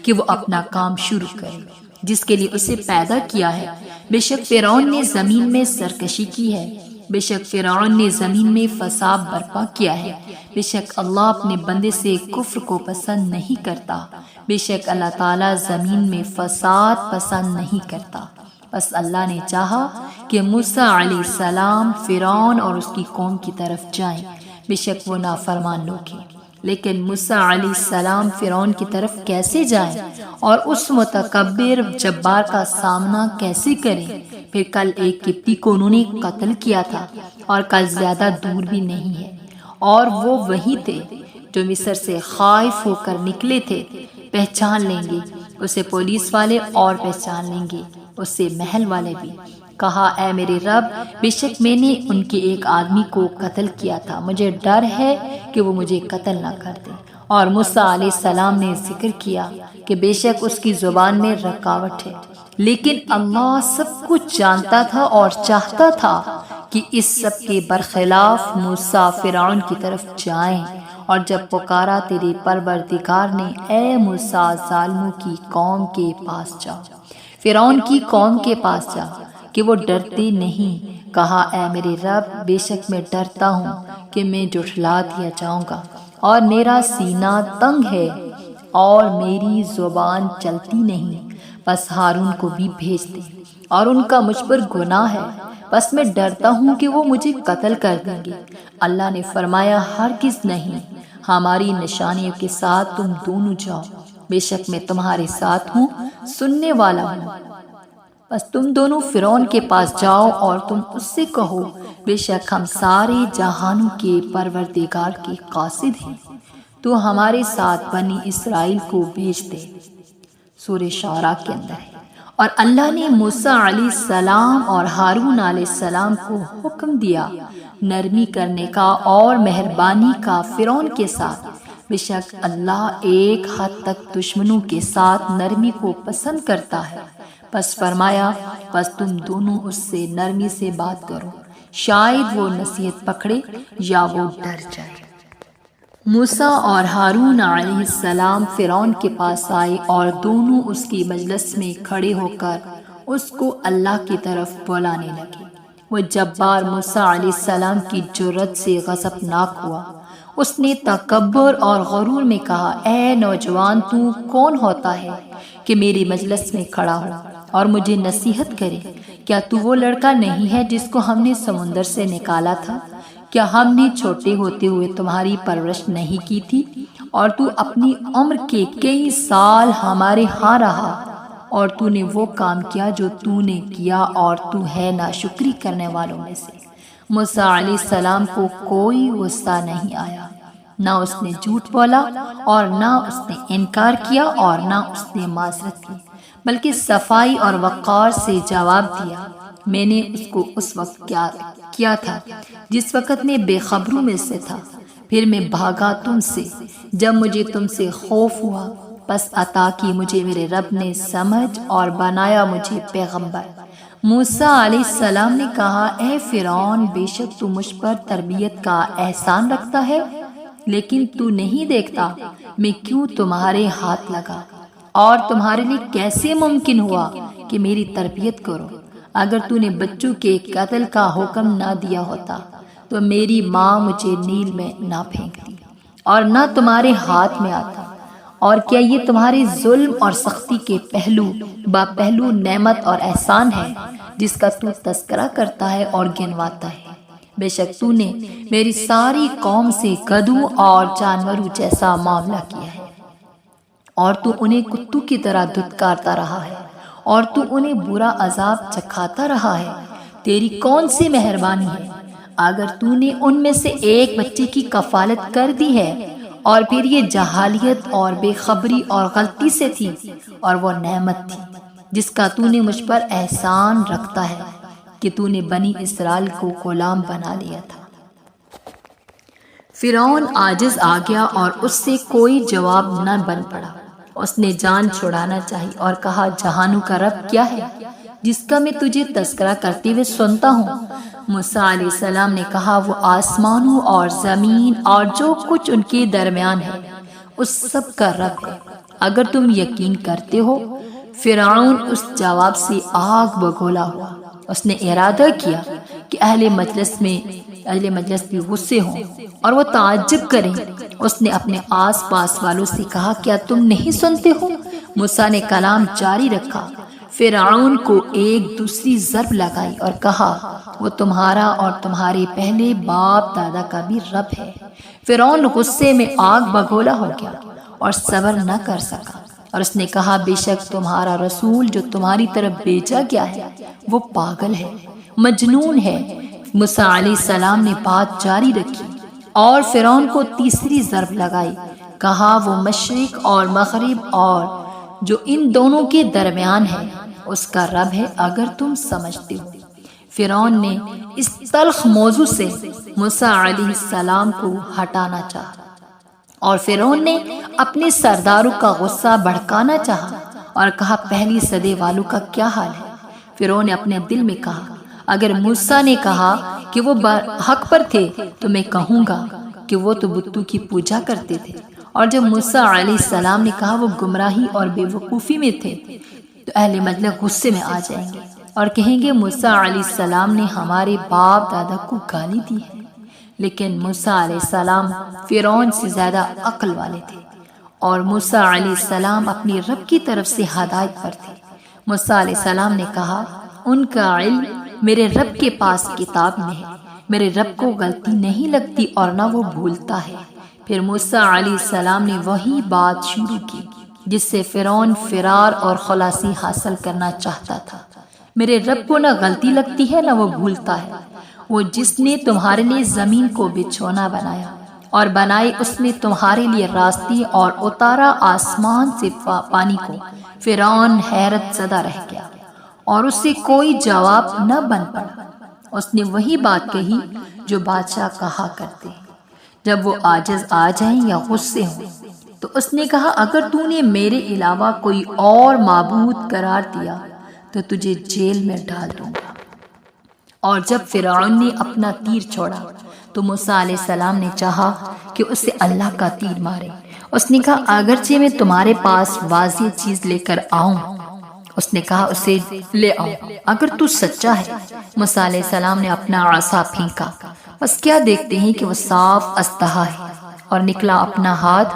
کہ وہ اپنا کام شروع کرے جس کے لیے اسے پیدا کیا ہے۔ بے شک فرعون نے زمین میں سرکشی کی ہے، بے شک فرعون نے زمین میں فساد برپا کیا ہے۔ بے شک اللہ اپنے بندے سے کفر کو پسند نہیں کرتا، بے شک اللہ تعالیٰ زمین میں فساد پسند نہیں کرتا۔ بس اللہ نے چاہا کہ موسیٰ علیہ السلام فرعون اور اس کی قوم کی طرف جائیں، بے شک وہ نافرمان لوگ ہیں۔ لیکن موسیٰ علیہ السلام فرعون کی طرف کیسے جائیں اور اس متکبر جبار کا سامنا کیسے کریں؟ پھر کل ایک قبطی کو انہوں نے قتل کیا تھا اور کل زیادہ دور بھی نہیں ہے، اور وہ وہی تھے جو مصر سے خائف ہو کر نکلے تھے۔ پہچان لیں گے اسے پولیس والے اور پہچان لیں گے اسے محل والے بھی۔ کہا اے میرے رب، بے شک میں نے ان کے ایک آدمی کو قتل کیا تھا، مجھے ڈر ہے کہ وہ مجھے قتل نہ کر دے۔ اور موسیٰ علیہ السلام نے ذکر کیا کہ بے شک اس کی زبان میں رکاوٹ ہے، لیکن اللہ سب کچھ جانتا تھا اور چاہتا تھا کہ اس سب کے برخلاف موسیٰ فرعون کی طرف جائیں۔ اور جب پکارا تیرے پروردگار نے اے موسیٰ ظالموں کی قوم کے پاس جا، فرعون کی قوم کے پاس جا کہ وہ ڈرتے نہیں۔ کہا اے میرے رب، بے شک میں ڈرتا ہوں کہ میں جھٹلا دیا جاؤں گا، اور میرا سینہ تنگ ہے اور میری زبان چلتی نہیں۔ بس ہارون کو بھی بھیج دے، اور ان کا مجھ پر گناہ ہے، بس میں ڈرتا ہوں کہ وہ مجھے قتل کر دیں گے۔ اللہ نے فرمایا ہرگز نہیں، ہماری نشانیوں کے ساتھ تم دونوں جاؤ، بے شک میں تمہارے ساتھ ہوں، سننے والا ہوں۔ بس تم دونوں فرعون کے پاس جاؤ اور تم اس سے کہو بے شک ہم سارے جہانوں کے پروردگار کے قاصد ہیں، تو ہمارے ساتھ بنی اسرائیل کو بھیج دے۔ سورہ شعراء کے اندر ہے۔ اور اللہ نے موسیٰ علیہ السلام اور ہارون علیہ السلام کو حکم دیا نرمی کرنے کا اور مہربانی کا فرعون کے ساتھ۔ بے شک اللہ ایک حد تک دشمنوں کے ساتھ نرمی کو پسند کرتا ہے۔ پس فرمایا پس تم دونوں اس سے نرمی سے بات کرو، شاید وہ نصیحت پکڑے یا وہ ڈر جائے۔ موسیٰ اور ہارون علیہ السلام فرعون کے پاس آئے اور دونوں اس کی مجلس میں کھڑے ہو کر اس کو اللہ کی طرف بلانے لگے۔ وہ جبار موسیٰ علیہ السلام کی جرأت سے غضبناک ہوا۔ اس نے تکبر اور غرور میں کہا اے نوجوان، تو کون ہوتا ہے کہ میری مجلس میں کھڑا ہو اور مجھے نصیحت کرے؟ کیا تو وہ لڑکا نہیں ہے جس کو ہم نے سمندر سے نکالا تھا؟ کیا ہم نے چھوٹے ہوتے ہوئے تمہاری پرورش نہیں کی تھی؟ اور تو اپنی عمر کے کئی سال ہمارے ہاں رہا، اور تو نے وہ کام کیا جو تو نے کیا، اور تو ہے ناشکری کرنے والوں میں سے۔ موسیٰ علیہ السلام کو کوئی غصہ نہیں آیا، نہ اس نے جھوٹ بولا اور نہ اس نے انکار کیا اور نہ اس نے معذرت کی، بلکہ صفائی اور وقار سے جواب دیا میں نے اس کو اس وقت کیا تھا جس وقت میں بے خبروں میں سے تھا، پھر میں بھاگا تم سے جب مجھے تم سے خوف ہوا، پس عطا کی مجھے میرے رب نے سمجھ اور بنایا مجھے پیغمبر۔ موسیٰ علیہ السلام نے کہا اے فرعون، بے شک تو مجھ پر تربیت کا احسان رکھتا ہے، لیکن تو نہیں دیکھتا میں کیوں تمہارے ہاتھ لگا، اور تمہارے لیے کیسے ممکن ہوا کہ میری تربیت کرو؟ اگر تو نے بچوں کے قتل کا حکم نہ دیا ہوتا تو میری ماں مجھے نیل میں نہ پھینکتی اور نہ تمہارے ہاتھ میں آتا۔ اور کیا یہ تمہارے ظلم اور سختی کے پہلو با پہلو نعمت اور احسان ہے جس کا تو تذکرہ کرتا ہے اور گنواتا ہے؟ بے شک تو نے میری ساری قوم سے گدھوں اور جانوروں جیسا معاملہ کیا ہے، اور تو انہیں کتوں کی طرح دھتکارتا رہا ہے، اور تو انہیں برا عذاب چکھاتا رہا ہے۔ تیری کون سی مہربانی ہے اگر تو نے ان میں سے ایک بچے کی کفالت کر دی ہے، اور پھر یہ جہالیت اور بے خبری اور غلطی سے تھی، اور وہ نعمت تھی جس کا تو نے مجھ پر احسان رکھتا ہے کہ تو نے بنی اسرائیل کو غلام بنا لیا تھا۔ فرعون عاجز آ گیا اور اس سے کوئی جواب نہ بن پڑا۔ اس نے جان چھڑانا چاہی اور کہا، جہانوں کا رب کیا ہے جس کا میں تجھے تذکرہ کرتے ہوئے سنتا ہوں؟ موسیٰ علیہ السلام نے کہا، وہ آسمانوں اور زمین اور جو کچھ ان کے درمیان ہے اس سب کا رب ہے، اگر تم یقین کرتے ہو۔ فرعون اس جواب سے آگ بگولا ہوا۔ اس نے ارادہ کیا کہ اہل مجلس بھی غصے ہوں اور وہ تعجب کریں۔ اس نے اپنے آس پاس والوں سے کہا، کیا تم نہیں سنتے ہو؟ موسیٰ نے کلام جاری رکھا۔ فرعون کو ایک دوسری ضرب لگائی اور کہا، وہ تمہارا اور تمہارے پہلے باپ دادا کا بھی رب ہے۔ فرعون غصے میں آگ بگولا ہو گیا اور صبر نہ کر سکا، اور اس نے کہا، بے شک تمہارا رسول جو تمہاری طرف بھیجا گیا ہے وہ پاگل ہے، مجنون ہے۔ موسیٰ علیہ السلام نے بات جاری رکھی اور فرعون کو تیسری ضرب لگائی، کہا، وہ مشرق اور مغرب اور جو ان دونوں کے درمیان ہے اس کا رب ہے، اگر تم سمجھتے ہو۔ فرعون نے اس تلخ موضوع سے موسیٰ علیہ السلام کو ہٹانا چاہا، اور فرعون نے اپنے سرداروں کا غصہ بھڑکانا چاہا اور کہا، پہلی صدی والوں کا کیا حال ہے؟ فرعون نے اپنے دل میں کہا، اگر موسیٰ نے کہا کہ وہ حق پر تھے تو میں کہوں گا کہ وہ تو بتوں کی پوجا کرتے تھے، اور جب موسیٰ علیہ السلام نے کہا وہ گمراہی اور بے وقوفی میں تھے تو اہل مجلس غصے میں آ جائیں گے اور کہیں گے، موسیٰ علیہ السلام نے ہمارے باپ دادا کو گالی دی ہے۔ لیکن موسیٰ علیہ السلام فرعون سے زیادہ عقل والے تھے، اور موسیٰ علیہ السلام اپنی رب کی طرف سے ہدایت پر تھے۔ موسیٰ علیہ السلام نے کہا، ان کا علم میرے رب کے پاس کتاب میں ہے، میرے رب کو غلطی نہیں لگتی اور نہ وہ بھولتا ہے۔ پھر موسیٰ علیہ السلام نے وہی بات شروع کی جس سے فرعون فرار اور خلاصی حاصل کرنا چاہتا تھا۔ میرے رب کو نہ غلطی لگتی ہے نہ وہ بھولتا ہے، وہ جس نے تمہارے لیے زمین کو بچھونا بنایا اور بنائی اس میں تمہارے لیے راستے اور اتارا آسمان سے پانی کو۔ فرعون حیرت زدہ رہ گیا اور اس سے کوئی جواب نہ بن پڑا۔ اس نے وہی بات کہی جو بادشاہ کہا کرتے ہیں جب وہ عاجز آ جائیں یا غصے ہوں۔ تو اس نے کہا، اگر تو نے میرے علاوہ کوئی اور معبود قرار دیا تو تجھے جیل میں ڈال دوں گا۔ اور جب فرعون نے اپنا تیر چھوڑا تو موسیٰ علیہ السلام نے چاہا کہ اسے اللہ کا تیر مارے۔ اس نے کہا، اگرچہ میں تمہارے پاس واضح چیز لے کر آؤں۔ اس نے کہا، اسے لے آؤ اگر تو سچا ہے۔ موسیٰ علیہ السلام نے اپنا عصا پھینکا، بس کیا دیکھتے ہیں کہ وہ صاف اسلحہ ہے، اور نکلا اپنا ہاتھ۔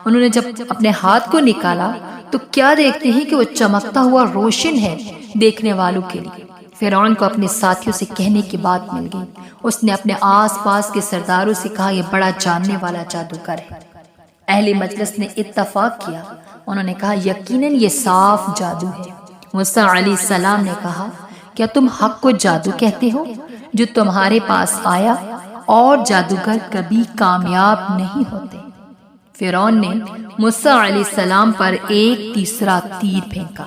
انہوں نے جب اپنے ہاتھ کو نکالا تو کیا دیکھتے ہیں کہ وہ چمکتا ہوا روشن ہے دیکھنے والوں کے لیے۔ فرعون کو اپنے ساتھیوں سے کہنے کی بات مل گئی۔ اس نے اپنے آس پاس کے سرداروں سے کہا، یہ بڑا جاننے والا جادوگر ہے۔ اہل مجلس نے اتفاق کیا، انہوں نے کہا، یقیناً یہ صاف جادو ہے۔ موسیٰ علیہ السلام نے کہا، کیا تم حق کو جادو کہتے ہو جو تمہارے پاس آیا؟ اور جادوگر کبھی کامیاب نہیں ہوتے۔ فرعون نے موسیٰ علیہ السلام پر ایک تیسرا تیر پھینکا۔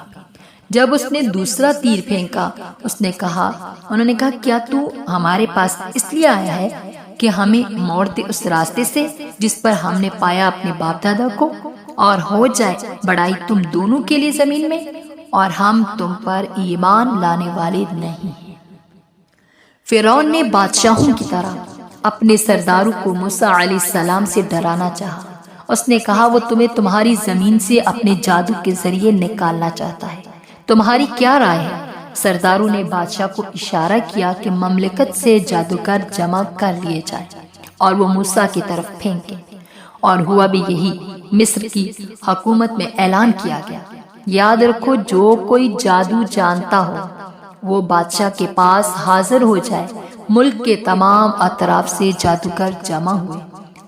جب اس نے دوسرا تیر پھینکا انہوں نے کہا، کیا تو ہمارے پاس اس لیے آیا ہے کہ ہمیں موڑ دے اس راستے سے جس پر ہم نے پایا اپنے باپ دادا کو، اور ہو جائے بڑائی تم دونوں کے لیے زمین میں، اور ہم تم پر ایمان لانے والے نہیں ہیں۔ فرعون نے بادشاہوں کی طرح اپنے سرداروں کو موسیٰ علیہ السلام سے ڈرانا چاہا۔ اس نے کہا، وہ تمہیں تمہاری زمین سے اپنے جادو کے ذریعے نکالنا چاہتا ہے، تمہاری کیا رائے ہے؟ سرداروں نے بادشاہ کو اشارہ کیا کہ مملکت سے جادوگر جمع کر لیے جائے اور وہ موسیٰ کی طرف پھینکے، اور ہوا بھی یہی مصر کی حکومت میں اعلان کیا گیا، یاد رکھو جو کوئی جادو جانتا ہو وہ بادشاہ کے پاس حاضر ہو جائے۔ ملک کے تمام اطراف سے جادوگر جمع ہوئے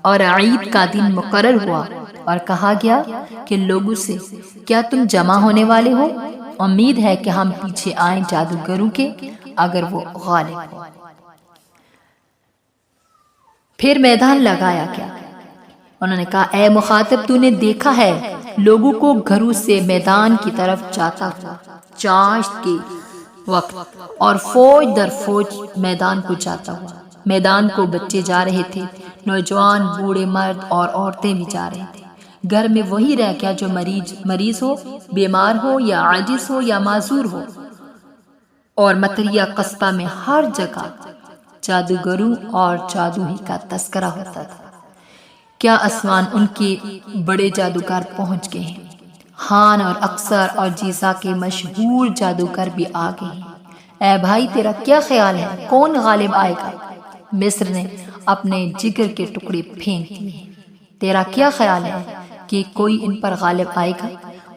اور عید کا دن مقرر ہوا اور کہا گیا کہ لوگوں سے، کیا تم جمع ہونے والے ہو؟ امید ہے کہ ہم پیچھے آئیں جادوگروں کے اگر وہ غالب ہو۔ پھر میدان لگایا گیا۔ انہوں نے کہا، اے مخاطب، تو نے دیکھا ہے لوگوں کو گھروں سے میدان کی طرف جاتا ہوا چاشت کے وقت، اور فوج در فوج میدان کو جاتا ہوا۔ میدان کو بچے جا رہے تھے، نوجوان، بوڑھے، مرد اور عورتیں بھی جا رہے تھے۔ گھر میں وہی رہ گیا جو مریض ہو، بیمار ہو یا عاجز ہو یا معذور ہو۔ اور مطریہ قصبہ میں ہر جگہ جادوگروں اور جادو ہی کا تذکرہ ہوتا تھا۔ کیا آسمان ان کے بڑے جادوگر پہنچ گئے ہیں، خان اور اکثر اور جیزا کے مشہور جادوگر بھی آ گئے ہیں۔ اے بھائی، تیرا کیا خیال ہے، کون غالب آئے گا؟ مصر نے اپنے جگر کے ٹکڑے پھینک دیے۔ تیرا کیا خیال ہے کہ کوئی ان پر غالب آئے گا؟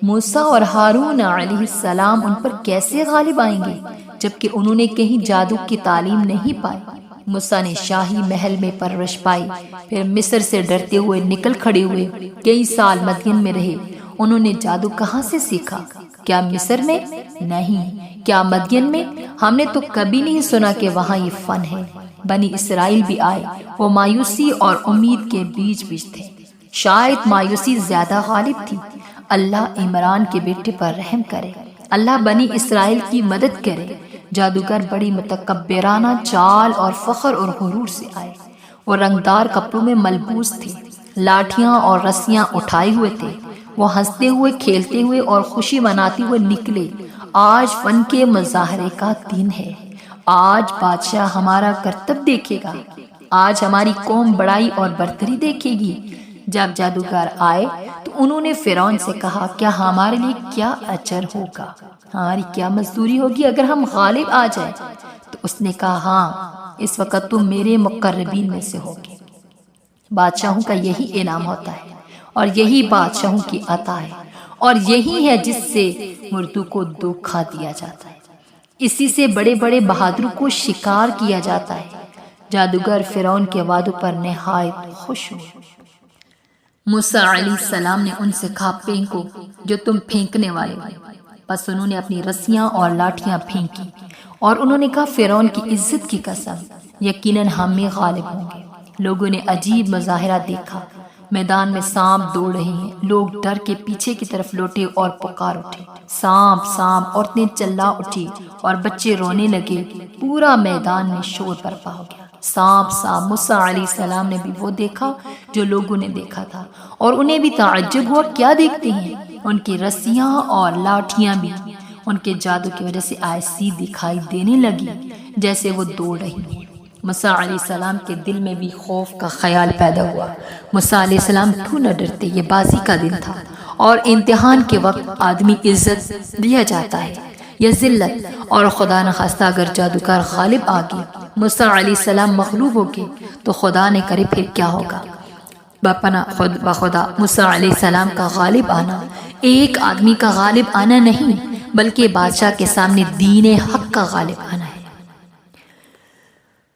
موسیٰ اور ہارون علیہ السلام ان پر کیسے غالب آئیں گے جبکہ انہوں نے کہیں جادو کی تعلیم نہیں پائی؟ موسیٰ نے شاہی محل میں پرورش پائی، پھر مصر سے ڈرتے ہوئے نکل کھڑے ہوئے، کئی سال مدین میں رہے۔ انہوں نے جادو کہاں سے سیکھا؟ کیا مصر میں؟ نہیں۔ کیا مدین میں؟ ہم نے تو کبھی نہیں سنا کہ وہاں یہ فن ہے۔ بنی اسرائیل بھی آئے، وہ مایوسی اور امید کے بیچ تھے۔ شاید مایوسی زیادہ غالب تھی۔ اللہ عمران کے بیٹے پر رحم کرے، اللہ بنی اسرائیل کی مدد کرے۔ جادوگر بڑی متکبرانہ چال اور فخر اور غرور سے آئے۔ وہ رنگدار کپڑوں میں ملبوس تھے، لاٹھیاں اور رسیاں اٹھائے ہوئے تھے۔ وہ ہنستے ہوئے، کھیلتے ہوئے اور خوشی مناتے ہوئے نکلے۔ آج فن کے مظاہرے کا دن ہے، آج بادشاہ ہمارا کرتب دیکھے گا، آج ہماری قوم بڑائی اور برتری دیکھے گی۔ جب جادوگر آئے تو انہوں نے فرعون سے کہا، کیا ہمارے لیے کیا اجر ہوگا، ہماری کیا مزدوری ہوگی اگر ہم غالب آ جائیں؟ تو اس نے کہا، ہاں، اس وقت تم میرے مقربین میں سے ہوگے۔ بادشاہوں کا یہی انعام ہوتا ہے اور یہی بادشاہوں کی عطا ہے، اور یہی ہے جس سے مردوں کو دھوکہ دیا جاتا ہے، اسی سے بڑے بڑے بہادروں کو شکار کیا جاتا ہے۔ جادوگر فرعون کے وعدوں پر نہایت خوش ہوئے۔ موسیٰ علیہ السلام نے ان سے کہا، پھینکو جو تم پھینکنے والے ہو۔ بس انہوں نے اپنی رسیاں اور لاٹھیاں پھینکی اور انہوں نے کہا، فرعون کی عزت کی قسم، یقیناً ہم میں غالب ہوں گے۔ لوگوں نے عجیب مظاہرہ دیکھا، میدان میں سانپ دوڑ رہے ہیں، لوگ ڈر کے پیچھے کی طرف لوٹے اور پکار اٹھے، سانپ سانپ، عورتیں چلا اٹھی اور بچے رونے لگے، پورا میدان میں شور برپا ہو گیا۔ سانپ سانپ، موسیٰ علیہ السلام نے بھی وہ دیکھا جو لوگوں نے دیکھا تھا، اور انہیں بھی تعجب ہوا، کیا دیکھتے ہیں؟ ان کی رسیاں اور لاٹھیاں بھی ان کے جادو کی وجہ سے ایسی دکھائی دینے لگی جیسے وہ دوڑ رہی ہیں۔ موسیٰ علیہ السلام کے دل میں بھی خوف کا خیال پیدا ہوا۔ موسیٰ علیہ السلام کیوں نہ ڈرتے؟ یہ بازی کا دن تھا، اور امتحان کے وقت آدمی عزت دیا جاتا ہے یا ذلت، اور خدا نخواستہ اگر جادوگر غالب آ گئے، موسیٰ علیہ السلام مغلوب ہو گئے تو خدا نے کرے پھر کیا ہوگا؟ بخدا موسیٰ علیہ السلام کا غالب آنا ایک آدمی کا غالب آنا نہیں، بلکہ بادشاہ کے سامنے دین حق کا غالب آنا ہے،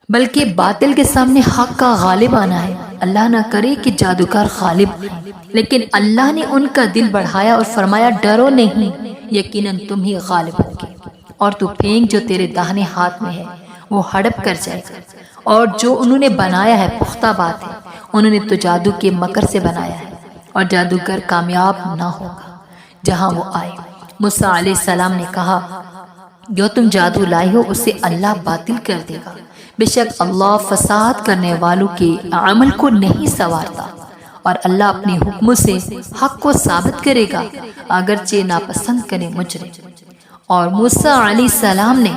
بلکہ باطل کے سامنے حق کا غالب آنا ہے۔ اللہ نہ کرے کہ جادوگر غالب ہیں، لیکن اللہ نے ان کا دل بڑھایا اور فرمایا، ڈرو نہیں، یقیناً تم ہی غالب ہوگے، اور تو پھینک جو تیرے داہنے ہاتھ میں ہے وہ ہڑپ کر جائے گا، اور جو انہوں نے بنایا ہے پختہ بات ہے، انہوں نے تو جادو کے مکر سے بنایا ہے، اور جادوگر کامیاب نہ ہوگا جہاں وہ آئے۔ موسیٰ علیہ السلام نے کہا، جو تم جادو لائے ہو اسے اللہ باطل کر دے گا، بے شک اللہ فساد کرنے والوں کے عمل کو نہیں سنوارتا، اور اللہ اپنے حکموں سے حق کو ثابت کرے گا اگرچہ ناپسند کرے مجرم۔ اور موسیٰ علیہ السلام نے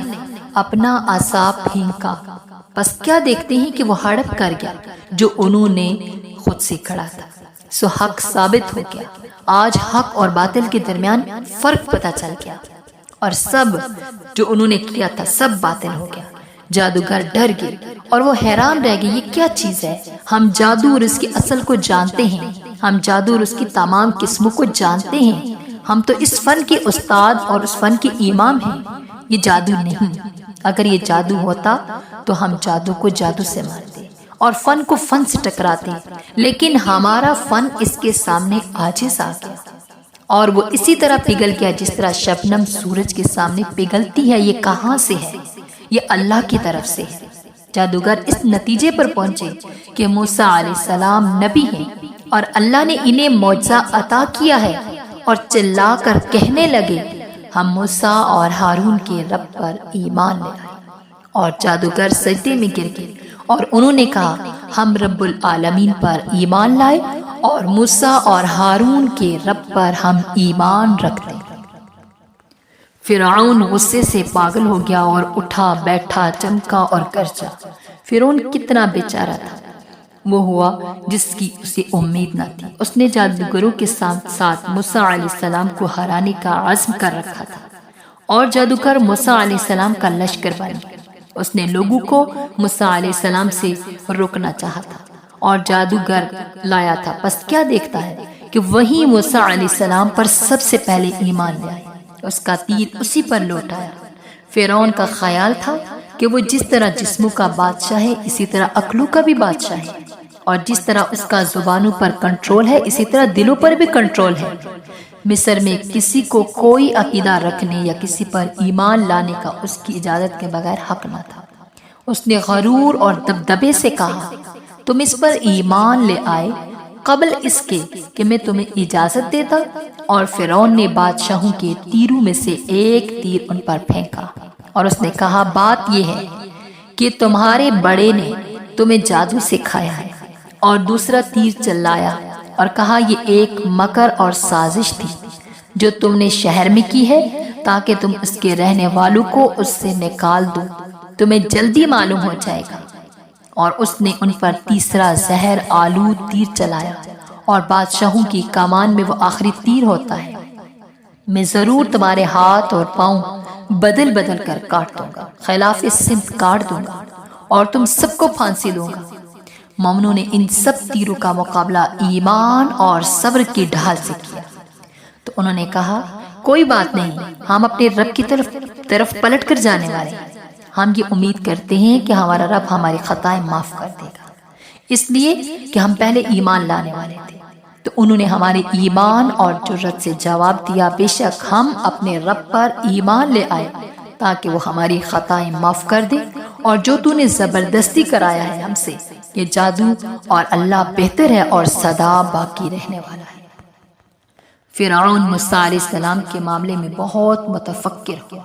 اپنا عصا پھینکا، بس کیا دیکھتے ہیں کہ وہ ہڑپ کر گیا جو انہوں نے خود سے کھڑا تھا، سو حق ثابت ہو گیا۔ آج حق اور باطل کے درمیان فرق پتہ چل گیا، اور سب جو انہوں نے کیا تھا سب باطل ہو گیا۔ جادوگر ڈر گئے اور وہ حیران رہ گئے، یہ کیا چیز ہے؟ ہم جادو اور اس کے اصل کو جانتے ہیں، ہم جادو اور اس کی تمام قسموں کو جانتے ہیں، ہم تو اس فن کے استاد اور اس فن کے امام ہیں، یہ جادو نہیں۔ اگر یہ جادو ہوتا تو ہم جادو کو جادو سے مارتے اور فن کو فن سے ٹکراتے، لیکن ہمارا فن اس کے سامنے عاجز آ گیا اور وہ اسی طرح پگھل گیا جس طرح شبنم سورج کے سامنے پگھلتی ہے۔ یہ کہاں سے ہے؟ یہ اللہ کی طرف سے ہے۔ جادوگر اس نتیجے پر پہنچے کہ موسیٰ علیہ السلام نبی ہیں اور اللہ نے انہیں معجزہ عطا کیا ہے، اور چلا کر کہنے لگے ہم موسیٰ اور ہارون کے رب پر ایمان لے آئے۔ اور جادوگر سجدے میں گر گئے اور انہوں نے کہا ہم رب العالمین پر ایمان لائے اور موسیٰ اور ہارون کے رب پر ہم ایمان رکھتے ہیں۔ فرعون غصے سے پاگل ہو گیا اور اٹھا بیٹھا، چمکا اور گرجا۔ فرعون کتنا بیچارہ تھا، وہ ہوا جس کی اسے امید نہ تھی۔ اس نے جادوگروں کے ساتھ ساتھ موسیٰ علیہ السلام کو ہرانے کا عزم کر رکھا تھا، اور جادوگر موسیٰ علیہ السلام کا لشکر بن گیا۔ اس نے لوگوں کو موسیٰ علیہ السلام سے روکنا چاہا تھا اور جادوگر لایا تھا، پس کیا دیکھتا ہے کہ وہی موسیٰ علیہ السلام پر سب سے پہلے ایمان لے آئے۔ اس کا تیر اسی پر لوٹ آیا۔ فرعون کا خیال تھا کہ وہ جس طرح جسموں کا بادشاہ ہے اسی طرح عقلوں کا بھی بادشاہ ہے، اور جس طرح اس کا زبانوں پر کنٹرول ہے اسی طرح دلوں پر بھی کنٹرول ہے۔ مصر میں کسی کو کوئی عقیدہ رکھنے یا کسی پر ایمان لانے کا اس کی اجازت کے بغیر حق نہ تھا۔ اس نے غرور اور دبدبے سے کہا تم اس پر ایمان لے آئے قبل اس کے کہ میں تمہیں اجازت دیتا، اور فرعون نے بادشاہوں کے تیروں میں سے ایک تیر ان پر پھینکا، اور اس نے کہا بات یہ ہے کہ تمہارے بڑے نے تمہیں جادو سکھایا ہے، اور دوسرا تیر چلایا اور کہا یہ ایک مکر اور سازش تھی جو تم نے شہر میں کی ہے تاکہ تم اس کے رہنے والوں کو اس سے نکال دو، تمہیں جلدی معلوم ہو جائے گا۔ اور اس نے ان پر تیسرا زہر آلود تیر چلایا، اور بادشاہوں کی کمان میں وہ آخری تیر ہوتا ہے، میں ضرور تمہارے ہاتھ اور پاؤں بدل بدل کر کاٹ دوں گا، خلاف سمت کاٹ دوں گا، اور تم سب کو پھانسی دوں گا۔ مومنوں نے ان سب تیروں کا مقابلہ ایمان اور صبر کی ڈھال سے کیا۔ تو انہوں نے کہا کوئی بات نہیں، ہم اپنے رب کی طرف پلٹ کر جانے والے ہیں، ہم یہ امید کرتے ہیں کہ ہمارا رب ہماری خطائیں معاف کر دے گا، اس لیے کہ ہم پہلے ایمان لانے والے تھے۔ تو انہوں نے ہمارے ایمان اور جرأت سے جواب دیا بے شک ہم اپنے رب پر ایمان لے آئے تاکہ وہ ہماری خطائیں معاف کر دے، اور جو تو نے زبردستی کرایا ہے ہم سے یہ جادو، اور اللہ بہتر ہے اور سدا باقی رہنے والا ہے۔ فرعون موسیٰ علیہ السلام کے معاملے میں بہت متفکر ہوا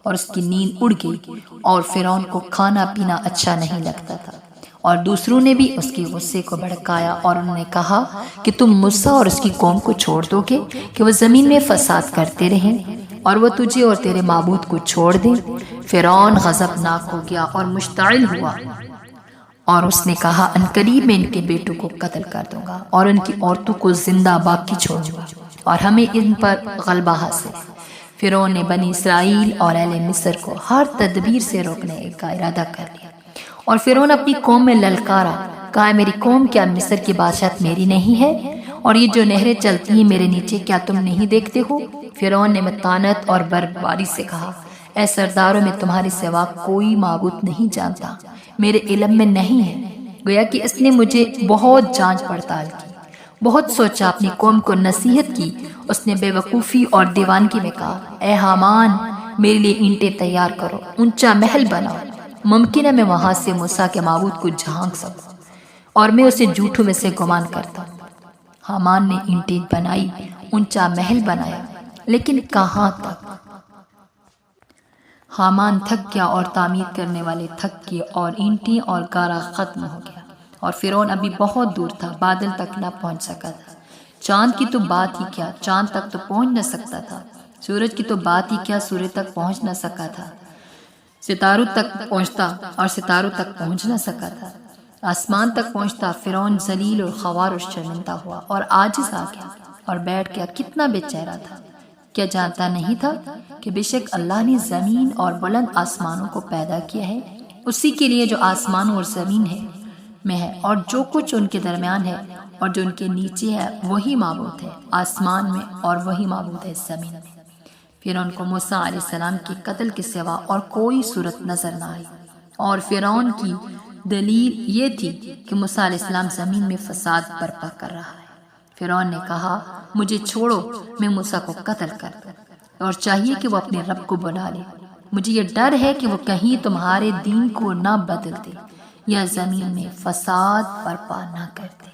اور اس کی نیند اڑ گئی، اور فرعون کو کھانا پینا اچھا نہیں لگتا تھا، اور دوسروں نے بھی اس کے غصے کو بھڑکایا، اور انہوں نے کہا کہ تم موسیٰ اور اس کی قوم کو چھوڑ دو گے کہ وہ زمین میں فساد کرتے رہیں اور وہ تجھے اور تیرے معبود کو چھوڑ دیں۔ فرعون غضبناک ہو گیا اور مشتعل ہوا، اور اس نے کہا عنقریب میں ان کے بیٹوں کو قتل کر دوں گا اور ان کی عورتوں کو زندہ باقی چھوڑوں گا، اور ہمیں ان پر غلبہ حاصل ہے۔ فرعون نے بنی اسرائیل اور اہل مصر کو ہر تدبیر سے روکنے کا ارادہ کر لیا، اور فرعون اپنی قوم میں للکارا، کہا میری قوم کیا مصر کی بادشاہت میری نہیں ہے، اور یہ جو نہریں چلتی ہیں میرے نیچے کیا تم نہیں دیکھتے ہو؟ فرعون نے متانت اور برباری سے کہا اے سرداروں میں تمہارے سوا کوئی معبود نہیں جانتا، میرے علم میں نہیں ہے۔ گویا کہ اس نے مجھے بہت جانچ پڑتال کی، بہت سوچا، اپنی قوم کو نصیحت کی۔ اس نے بے وقوفی اور دیوانگی میں کہا اے حامان میرے لیے اینٹیں تیار کرو، اونچا محل بناؤ، ممکن ہے میں وہاں سے موسیٰ کے معبود کو جھانک سکوں، اور میں اسے جھوٹوں میں سے گمان کرتا ہوں۔ حامان نے اینٹیں بنائی، اونچا محل بنایا، لیکن کہاں تک؟ حامان تھک گیا اور تعمیر کرنے والے تھک گئے، اور اینٹیں اور گارا ختم ہو گیا، اور فرعون ابھی بہت دور تھا، بادل تک نہ پہنچ سکا تھا۔ چاند کی تو بات ہی کیا، چاند تک تو پہنچ نہ سکتا تھا۔ سورج کی تو بات ہی کیا، سورج تک پہنچ نہ سکا تھا۔ ستاروں تک پہنچتا اور ستاروں تک پہنچ نہ سکا تھا۔ آسمان تک پہنچتا، فرعون ذلیل اور خوار اور شرمندہ ہوا اور عاجز آ گیا اور بیٹھ گیا۔ کتنا بے چہرہ تھا! کیا جانتا نہیں تھا کہ بے شک اللہ نے زمین اور بلند آسمانوں کو پیدا کیا ہے، اسی کے لیے جو آسمانوں اور زمین میں ہے اور جو کچھ ان کے درمیان ہے، اور جو ان کے نیچے ہے وہی معبود ہے آسمان میں اور وہی معبود ہے زمین میں۔ پھر ان کو موسیٰ علیہ السلام کے قتل کے سوا اور کوئی صورت نظر نہ آئی، اور فرعون کی دلیل یہ تھی کہ موسیٰ علیہ السلام زمین میں فساد برپا کر رہا ہے۔ فرعون نے کہا مجھے چھوڑو، میں موسیٰ کو قتل کر دوں، اور چاہیے کہ وہ اپنے رب کو بلا لے، مجھے یہ ڈر ہے کہ وہ کہیں تمہارے دین کو نہ بدل دے یا زمین میں فساد برپا نہ کر دے۔